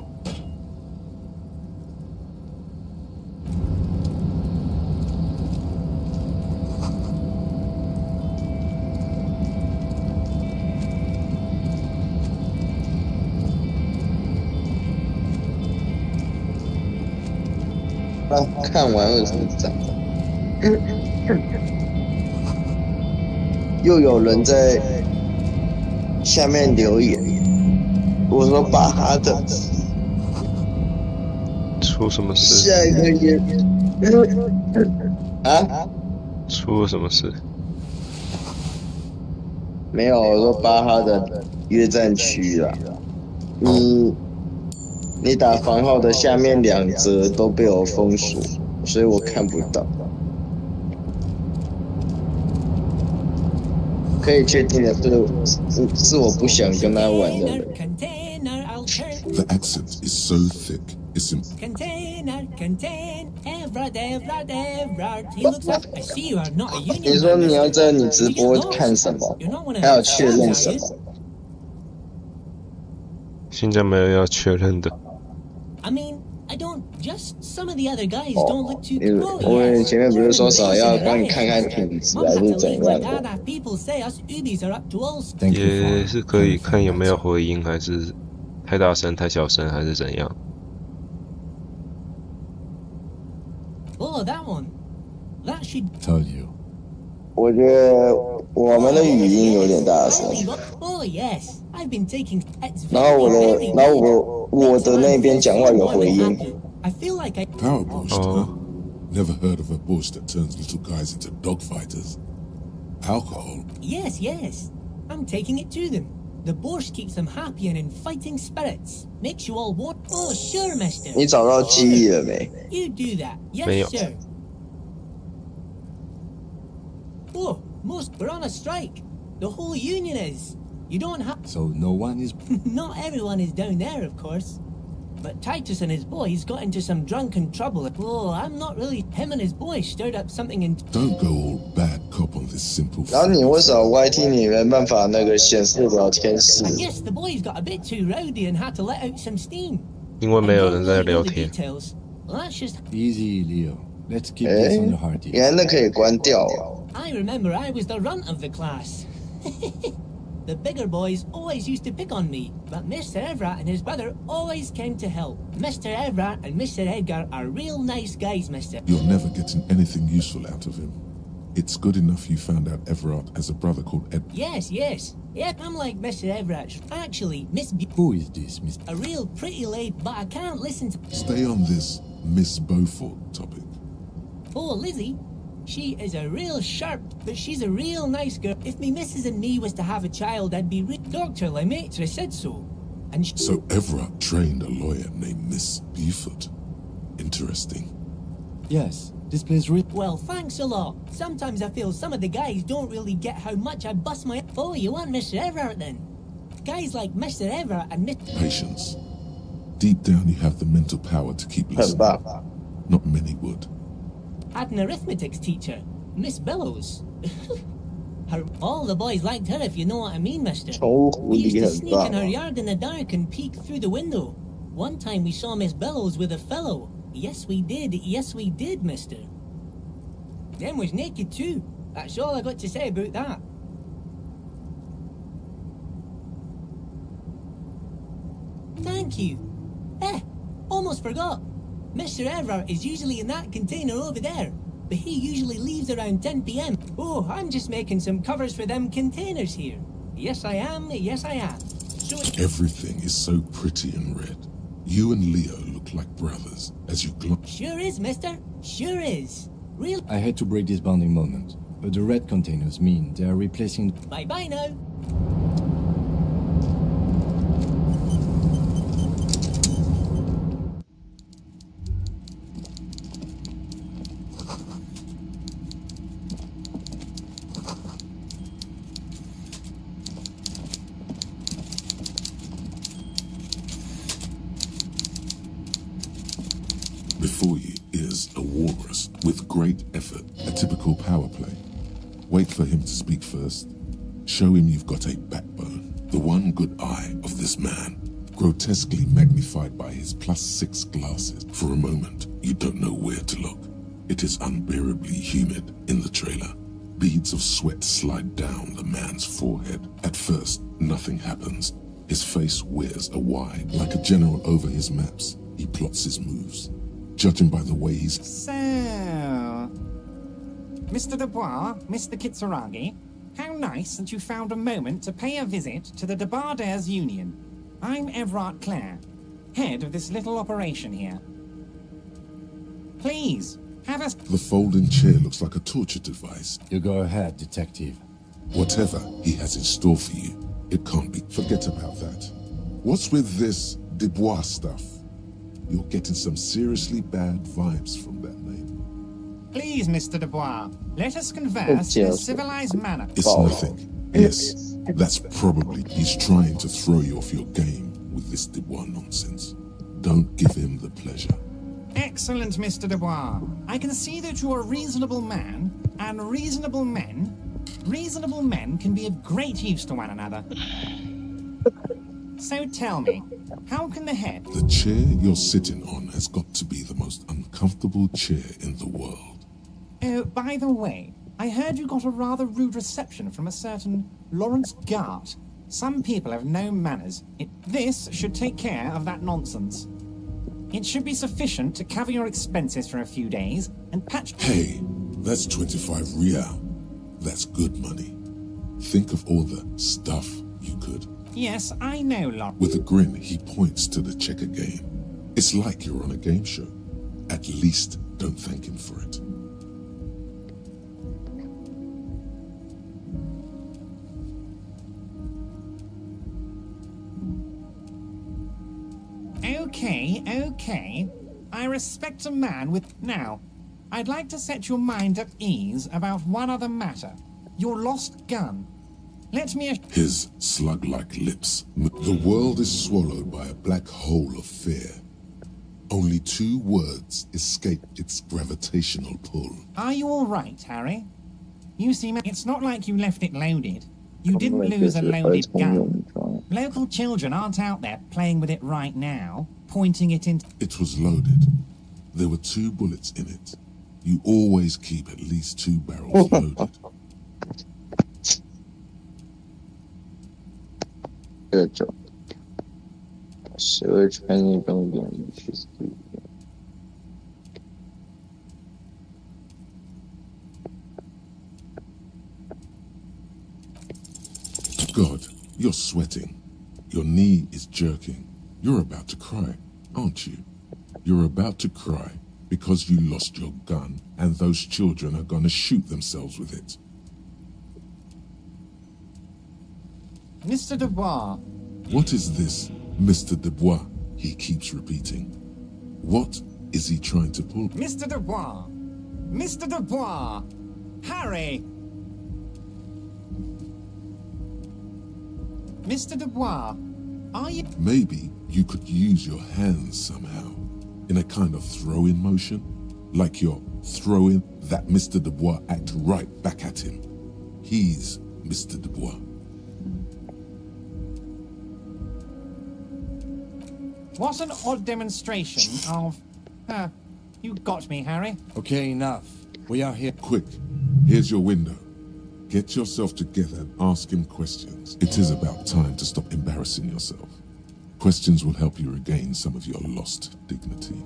看完为什么这样？又有人在下面留言，我说巴哈的，出什么事？下一个也啊？出了什么事？没有，我说巴哈的约战区啦，你打房号的下面2则都被我封锁，所以我看不到。可以确定的是我不想跟他玩的人。The accent is so thick, it's impossible. 你说你要在你直播看什么？还要确认什么？现在没有要确认的。我前面不是说少要帮你看看品质还是怎样的？也是可以看有没有回音，还是太大声、太小声，还是怎样。Told you. 我觉得我们的语音有点大声。然后我的那边讲话有回音。Power borscht, huh? Never heard of a borscht that turns little guys into dogfighters. Alcohol? Yes. I'm taking it to them. The borscht keeps them happy and in fighting spirits. Makes you all warm. Oh, sure, mister. 你找到记忆了没 You do that. 没有 Yes, sir. Oh, most we're on a strike. The whole union is. You don't have. So no one is. Not everyone is down there, of course. but Titus and his boys got into some drunken trouble. Oh, I'm not really. Him and his boys stirred up something in. Don't go all bad cop on this simple. 然后你为什么 YT 你没办法那个显示聊天室 I guess the boys got a bit too rowdy and had to let out some steam. 因为没有人在聊天。 Well, that's just easy, Leo. Let's keep this on the hard disk. 原来那可以关掉哦。 I remember I was the runt of the class. The bigger boys always used to pick on me, but Mr. Everett and his brother always came to help. Mr. Everett and Mr. Edgar are real nice guys, mister. You're never getting anything useful out of him. It's good enough you found out Everett has a brother called Ed. Yes, yes. Yep, I'm like Mr. Everett. Actually, Who is this, Miss? A real pretty lady, but I can't listen to... Stay on this Miss Beaufort topic. Oh, Lizzie. She is a real sharp, but she's a real nice girl. If me missus and me was to have a child, I'd be Dr. Lemaitre said so. And So Everett trained a lawyer named Miss Beaufort. Interesting. Yes, this place really... Well, thanks a lot. Sometimes I feel some of the guys don't really get how much I bust my... Oh, you want Mr. Everett then? Guys like Mr. Everett and Miss... Patience. Deep down you have the mental power to keep listening. Not many would. Had an arithmetics teacher, Miss Bellows. All the boys liked her, if you know what I mean, mister. We used to sneak in her yard in the dark and peek through the window. One time we saw Miss Bellows with a fellow. Yes, we did, mister. Them was naked too. That's all I got to say about that. Thank you. Almost forgot. Mr. Everett is usually in that container over there, but he usually leaves around 10 p.m. Oh, I'm just making some covers for them containers here. Yes, I am. So everything is so pretty and red. You and Leo look like brothers as you glance. Sure is, mister. Sure is. Real. I had to break this bonding moment, but the red containers mean they are replacing... Bye-bye now. Before you is a walrus with great effort, a typical power play. Wait for him to speak first. Show him you've got a backbone. The one good eye of this man, grotesquely magnified by his +6 glasses. For a moment, you don't know where to look. It is unbearably humid in the trailer. Beads of sweat slide down the man's forehead. At first, nothing happens. His face wears a wide, like a general over his maps. He plots his moves. Judging by the way he's... So... Mr. Dubois, Mr. Kitsuragi, how nice that you found a moment to pay a visit to the Debarders Union. I'm Everett Clare, head of this little operation here. Please, have a... The folding chair looks like a torture device. You go ahead, detective. Whatever he has in store for you, it can't be. Forget about that. What's with this Dubois stuff? You're getting some seriously bad vibes from that name. Please, Mr. Dubois, let us converse in a civilized manner. It's nothing. Yes, that's probably he's trying to throw you off your game with this Dubois nonsense. Don't give him the pleasure. Excellent, Mr. Dubois. I can see that you're a reasonable man, and reasonable men can be of great use to one another. So tell me, how can the head... The chair you're sitting on has got to be the most uncomfortable chair in the world. Oh, by the way, I heard you got a rather rude reception from a certain Lawrence Gart. Some people have no manners. This should take care of that nonsense. It should be sufficient to cover your expenses for a few days and patch... Hey, that's 25 real. That's good money. Think of all the stuff you could... Yes, I know, Lawrence. With a grin, he points to the checker game. It's like you're on a game show. At least don't thank him for it. Okay. I respect a man with... Now, I'd like to set your mind at ease about one other matter. Your lost gun. Let me... His slug-like lips. The world is swallowed by a black hole of fear. Only 2 words escape its gravitational pull. Are you all right, Harry? You seem... It's not like you left it loaded. You didn't lose a loaded gun. Local children aren't out there playing with it right now, pointing it into... It was loaded. There were 2 bullets in it. You always keep at least 2 barrels loaded. Good job. Search any building. God, you're sweating. Your knee is jerking. You're about to cry, aren't you? You're about to cry because you lost your gun and those children are gonna shoot themselves with it. Mr. Dubois. What is this, Mr. Dubois? He keeps repeating. What is he trying to pull? Mr. Dubois! Mr. Dubois! Harry! Mr. Dubois, are you... Maybe you could use your hands somehow, in a kind of throw-in motion, like you're throwing that Mr. Dubois act right back at him. He's Mr. Dubois. What an odd demonstration of... you got me, Harry. Okay, enough. We are here. Quick, here's your window. Get yourself together and ask him questions. It is about time to stop embarrassing yourself. Questions will help you regain some of your lost dignity.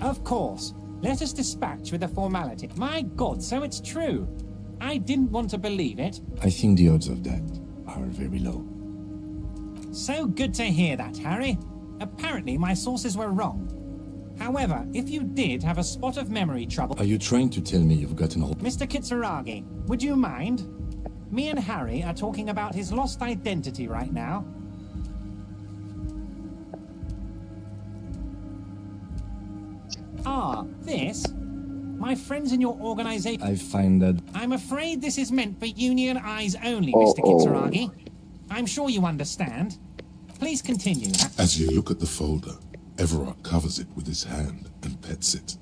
Of course. Let us dispatch with a formality. My God, so it's true. I didn't want to believe it. I think the odds of that are very low. So good to hear that, Harry. Apparently, my sources were wrong. However, if you did have a spot of memory trouble... Are you trying to tell me you've gotten hold... Mr. Kitsuragi, would you mind? Me and Harry are talking about his lost identity right now. This? My friends in your organization... I find that... I'm afraid this is meant for union eyes only, Mr. Kitsuragi. I'm sure you understand. Please continue. As you look at the folder, Everard covers it with his hand and pets it.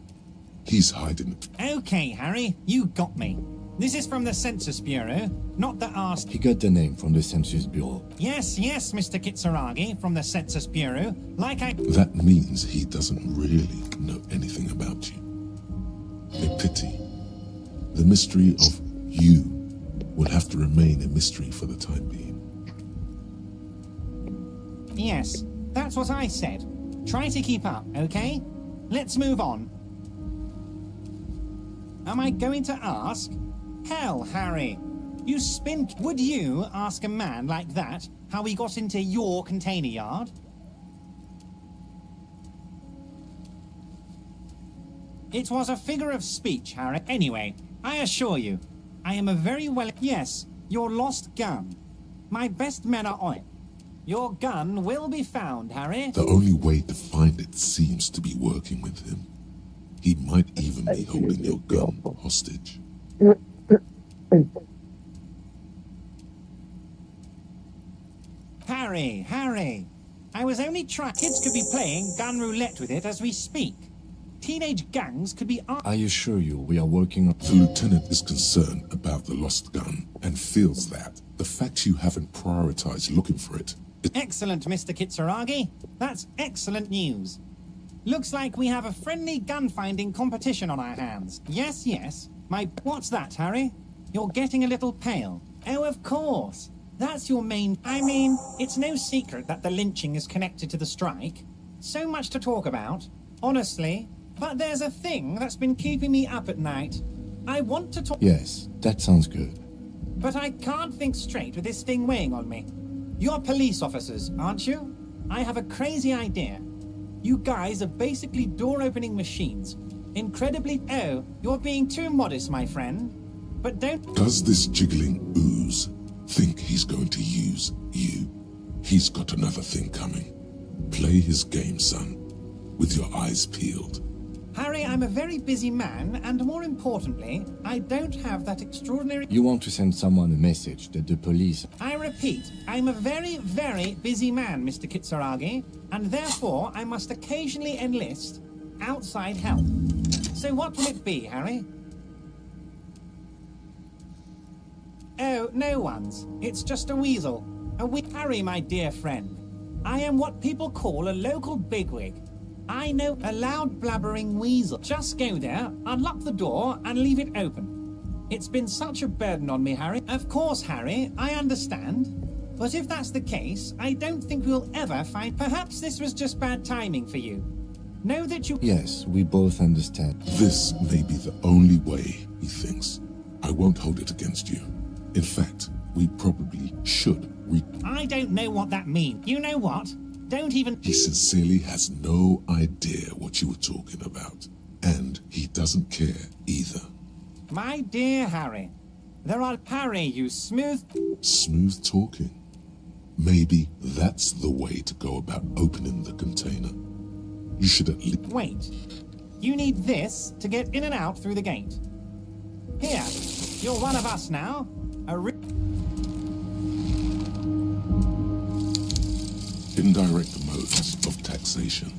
He's hiding it. Okay, Harry, you got me. This is from the Census Bureau, not the ask... He got the name from the Census Bureau. Yes, Mr. Kitsuragi, from the Census Bureau, like I... That means he doesn't really know anything about you. A pity. The mystery of you will have to remain a mystery for the time being. Yes, that's what I said. Try to keep up, okay? Let's move on. Am I going to ask? Hell, Harry. You spin... Would you ask a man like that how he got into your container yard? It was a figure of speech, Harry. Anyway, I assure you, I am a very well... Yes, your lost gun. My best men are on it. Your gun will be found, Harry. The only way to find it seems to be working with him. He might even be holding your gun hostage. Harry. I was only trying... Kids could be playing gun roulette with it as we speak. Teenage gangs could be... I assure you, we are working on... The lieutenant is concerned about the lost gun and feels that the fact you haven't prioritized looking for it... Excellent, Mr. Kitsuragi. That's excellent news. Looks like we have a friendly gun-finding competition on our hands. Yes. What's that, Harry? You're getting a little pale. Oh, of course. That's your main... I mean, it's no secret that the lynching is connected to the strike. So much to talk about, honestly. But there's a thing that's been keeping me up at night. I want to talk... Yes, that sounds good. But I can't think straight with this thing weighing on me. You're police officers, aren't you? I have a crazy idea. You guys are basically door-opening machines. Incredibly... Oh, you're being too modest, my friend. But don't... Does this jiggling ooze think he's going to use you? He's got another thing coming. Play his game, son, with your eyes peeled. Harry, I'm a very busy man, and more importantly, I don't have that extraordinary... You want to send someone a message that the police... I repeat, I'm a very, very busy man, Mr. Kitsuragi, and therefore I must occasionally enlist outside help. So what will it be, Harry? Oh, no one's. It's just a weasel. Harry, my dear friend. I am what people call a local bigwig. I know a loud blabbering weasel. Just go there, unlock the door, and leave it open. It's been such a burden on me, Harry. Of course, Harry, I understand. But if that's the case, I don't think we'll ever find... Perhaps this was just bad timing for you. Know that you... Yes, we both understand. This may be the only way, he thinks. I won't hold it against you. In fact, we probably should I don't know what that means. You know what? Don't even... He sincerely has no idea what you were talking about. And he doesn't care either. My dear Harry, there are... Harry, you smooth... Smooth talking. Maybe that's the way to go about opening the container. You should at least... Wait. You need this to get in and out through the gate. Here, you're one of us now. Indirect modes of taxation.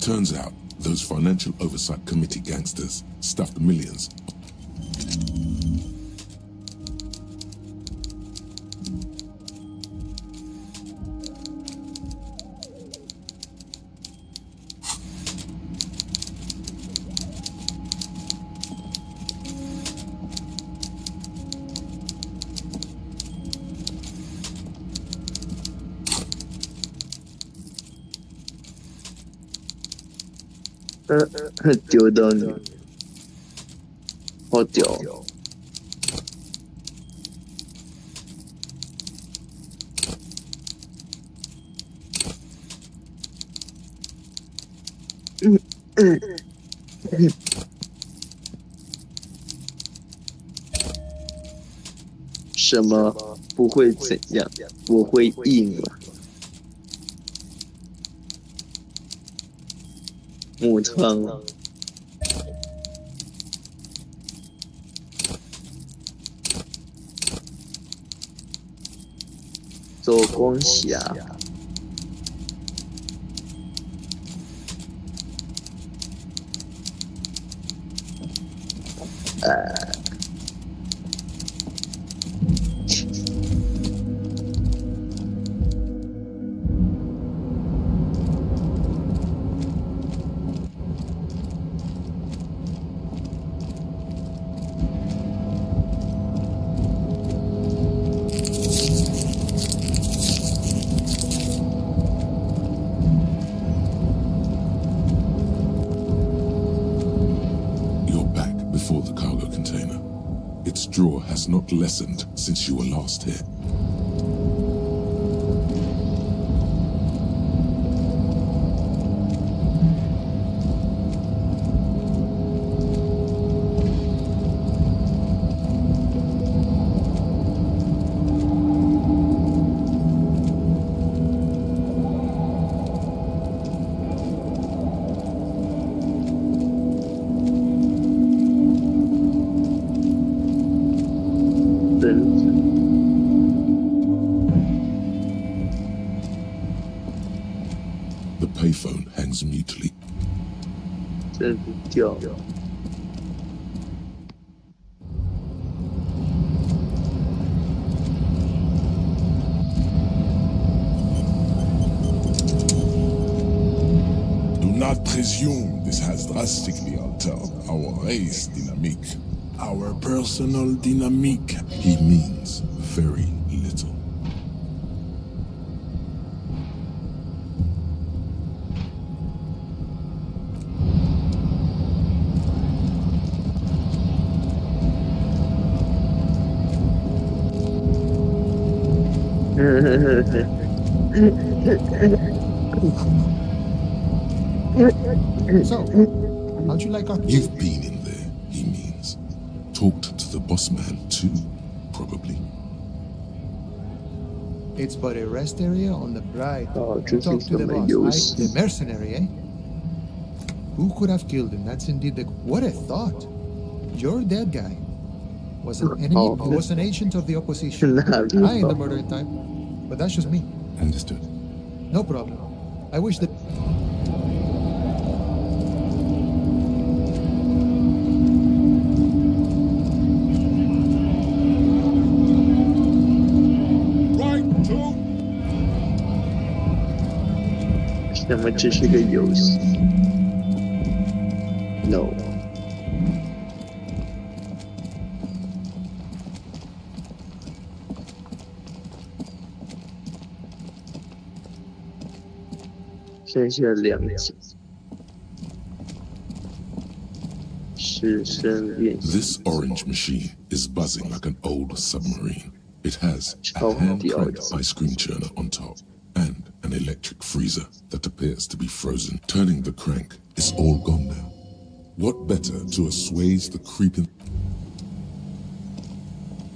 Turns out, those Financial Oversight Committee gangsters stuffed millions.丢到你，好屌！什么不会怎样？我会硬了。木仓，做光侠，Draw has not lessened since you were last here. The payphone hangs mutely. 真屌。Do not presume this has drastically altered our race dynamique. Our personal dynamique. He means very little. So, how'd you like our... You've been in there, he means. Talked to the boss man too, probably. It's but a rest area on the bride. Oh, talk to the boss. The mercenary, eh? Who could have killed him? That's indeed the... What a thought. Your dead guy was an enemy, was an agent of the opposition. I ain't the murder type, but that's just me. Understood. No problem. I wish that...那么这是个游戏 ？No。剩下2集。师生练习。 This orange machine is buzzing like an old submarine. It has a hand-cranked ice cream churner on top and an electric freezer that appears to be frozen. Turning the crank, it's all gone now. What better to assuage the creeping...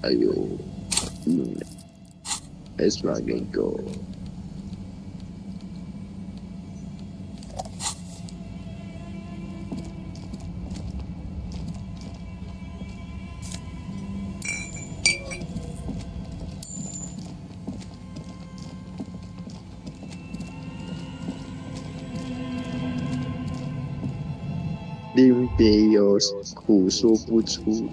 哎呦，Let's fucking go. 临别有苦说不出。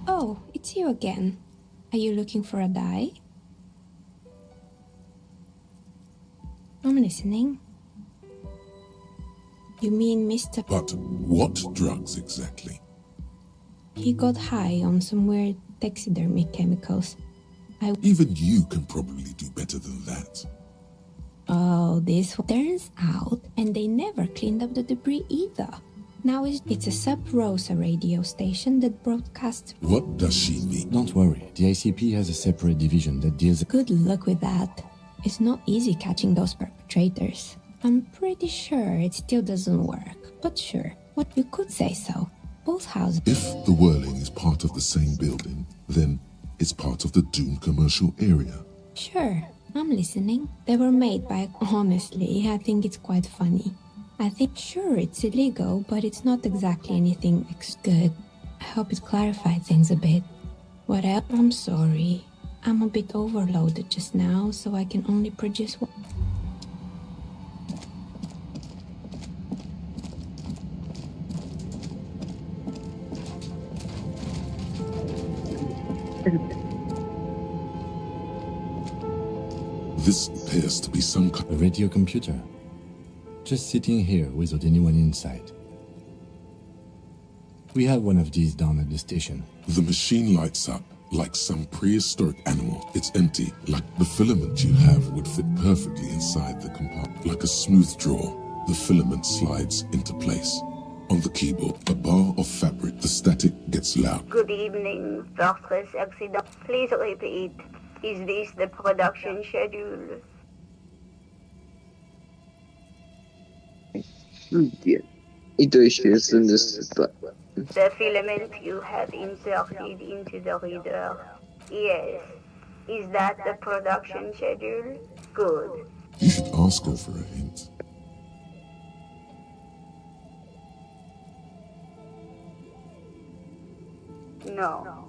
Oh, it's you again. Are you looking for a die? I'm listening. You mean Mr. But what drugs exactly? He got high on some weird taxidermy chemicals. Even you can probably do better than that. Oh, this turns out, and they never cleaned up the debris either. Now it's a sub-Rosa radio station that broadcasts... What does she mean? Don't worry, the ICP has a separate division that deals... Good luck with that. It's not easy catching those perpetrators. I'm pretty sure it still doesn't work, but sure, what you could say so. Both houses... If the whirling is part of the same building, then it's part of the Dune commercial area. Sure, I'm listening. They were made by... Honestly, I think it's quite funny. I think, sure, it's illegal, but it's not exactly anything good. I hope it clarified things a bit. What else? I'm sorry. I'm a bit overloaded just now, so I can only produce one. This appears to be some kind of radio computer. Just sitting here without anyone inside. We have one of these down at the station. The machine lights up like some prehistoric animal. It's empty, like the filament you have would fit perfectly inside the compartment. Like a smooth drawer, the filament slides into place. On the keyboard, a bar of fabric, the static gets loud. Good evening, Fortress Accident. Please repeat. Is this the production schedule? 一堆学生的死板。The filament you have inserted into the reader. Yes. Is that the production schedule? Good. You should ask her for a hint. No.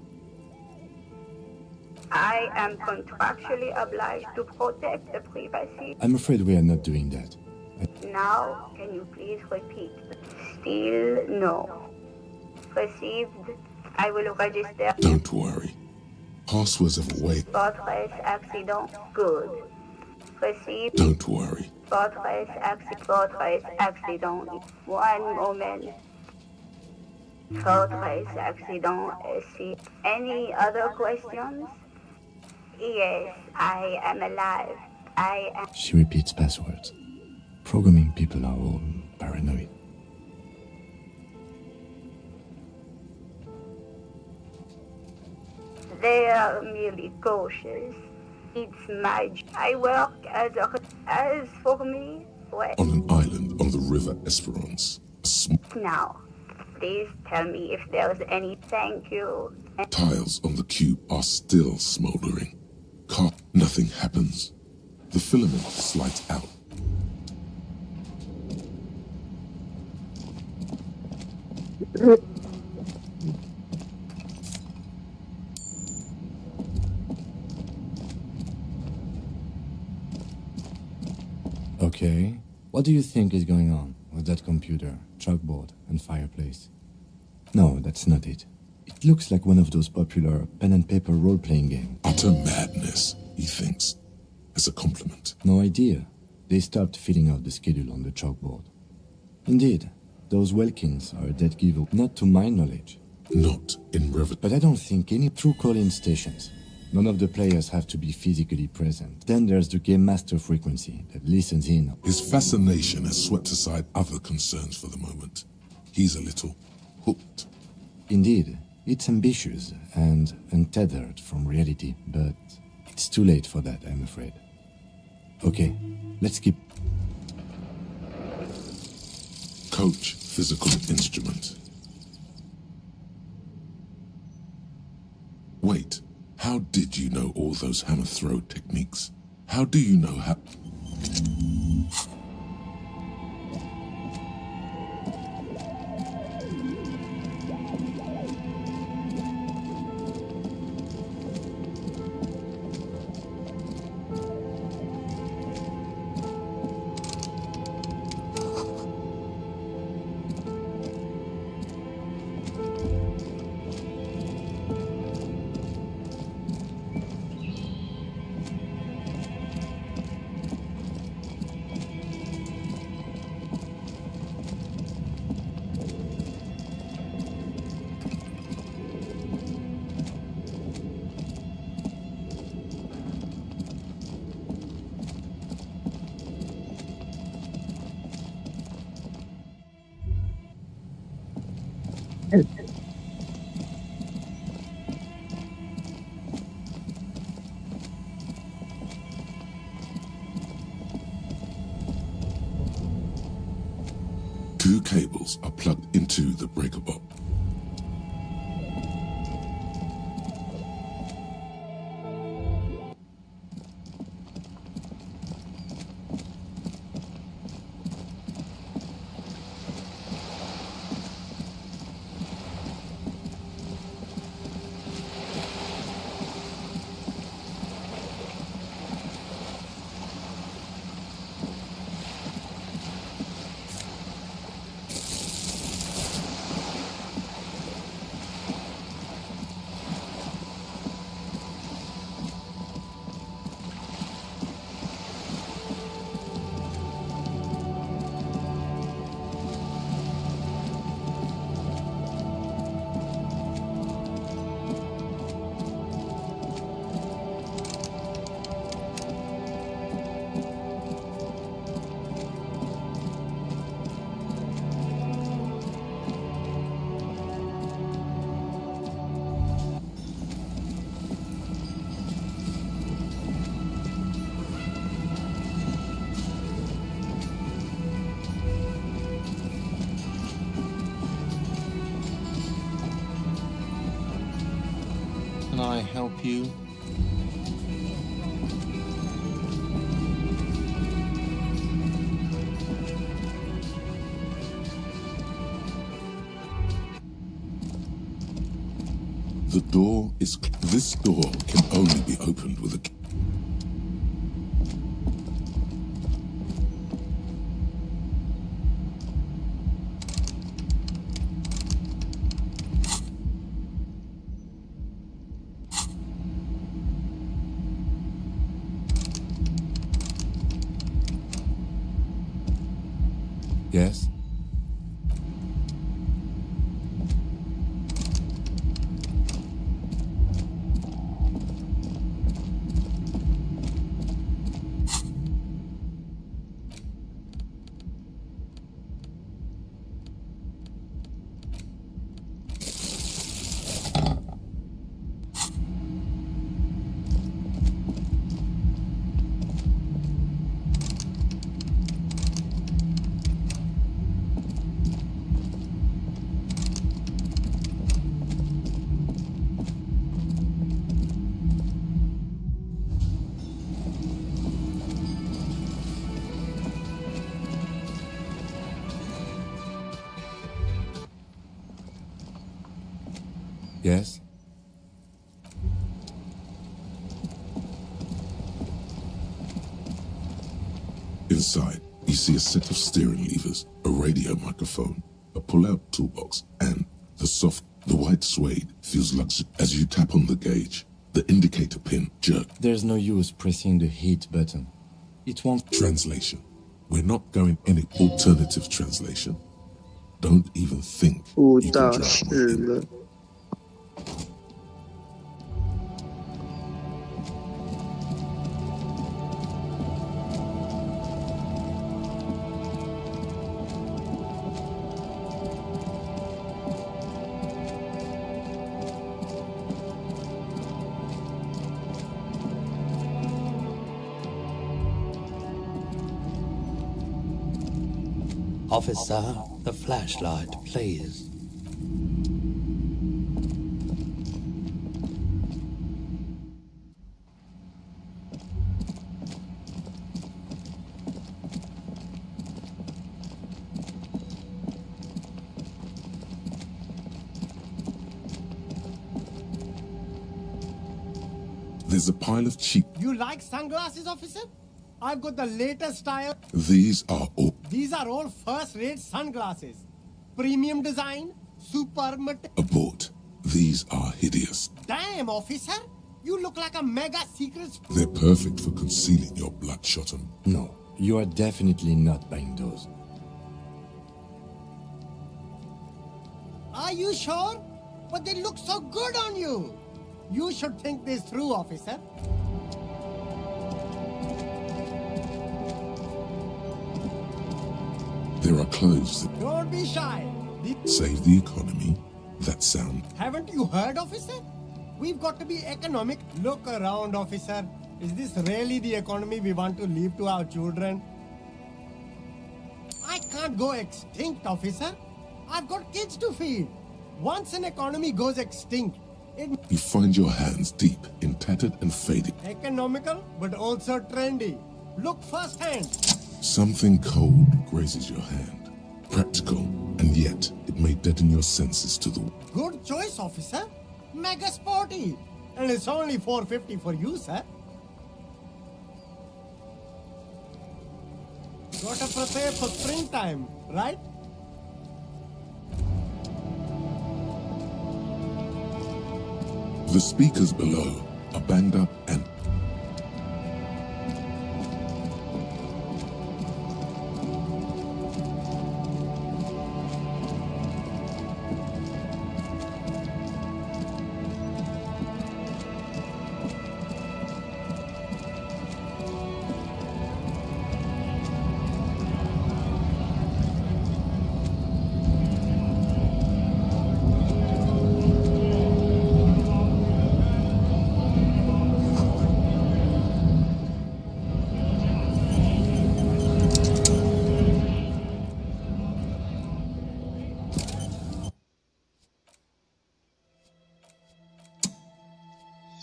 I am contractually obliged to protect the privacy. I'm afraid we are not doing that. Now, can you please repeat? Still no. Received. I will register. Don't worry. Passwords have a way. Fortress accident. Good. Received. Don't worry. Fortress accident. One moment. Fortress accident. Any other questions? Yes, I am alive. I am. She repeats passwords. Programming people are all paranoid. They are merely cautious. It's my I work as for me. Well, on an island on the river Esperance. Now, please tell me if there's any. Thank you. Tiles on the cube are still smoldering. Nothing happens. The filament slides out. What do you think is going on with that computer, chalkboard, and fireplace? No, that's not it. It looks like one of those popular pen and paper role-playing games. Utter madness, he thinks, as a compliment. No idea. They stopped filling out the schedule on the chalkboard. Indeed, those Welkins are a dead giveaway. Not to my knowledge. Not in Rev. But I don't think any true call-in stations. None of the players have to be physically present. Then there's the game master frequency that listens in. His fascination has swept aside other concerns for the moment. He's a little hooked. Indeed, it's ambitious and untethered from reality, but it's too late for that, I'm afraid. Okay, let's keep... Coach, physical instrument. Wait, how did you know all those hammer throw techniques? How do you know how... Two cables are plugged into the breaker box. Can I help you? The door is... This door can only be opened with a... Yes? Yes? Inside, You see a set of steering levers, a radio microphone, a pull-out toolbox, and the white suede feels luxurious as you tap on the gauge. The indicator pin jerk. There's no use pressing the hit button. It won't. Translation. We're not going any alternative translation. Don't even think you can drive my engine. Officer, the flashlight, please. There's a pile of cheap. You like sunglasses, officer? I've got the latest style. These are all first-rate sunglasses. Premium design, super abort. These are hideous. Damn, officer! You look like a mega secret. They're perfect for concealing your bloodshot. No, you are definitely not buying those. Are you sure? But they look so good on you. You should think this through, officer. There are clothes that Don't be shy. save the economy. That sound. Haven't you heard, officer? We've got to be economic. Look around, officer. Is this really the economy we want to leave to our children? I can't go extinct, officer. I've got kids to feed. Once an economy goes extinct, You find your hands deep in tattered and faded. economical, but also trendy. Look firsthand. Something cold grazes your hand. Practical, and yet it may deaden your senses to the... Good choice, officer. Mega sporty. And it's only $4.50 for you, sir. Got to prepare for springtime, right? The speakers below are banged up and...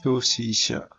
休息一下。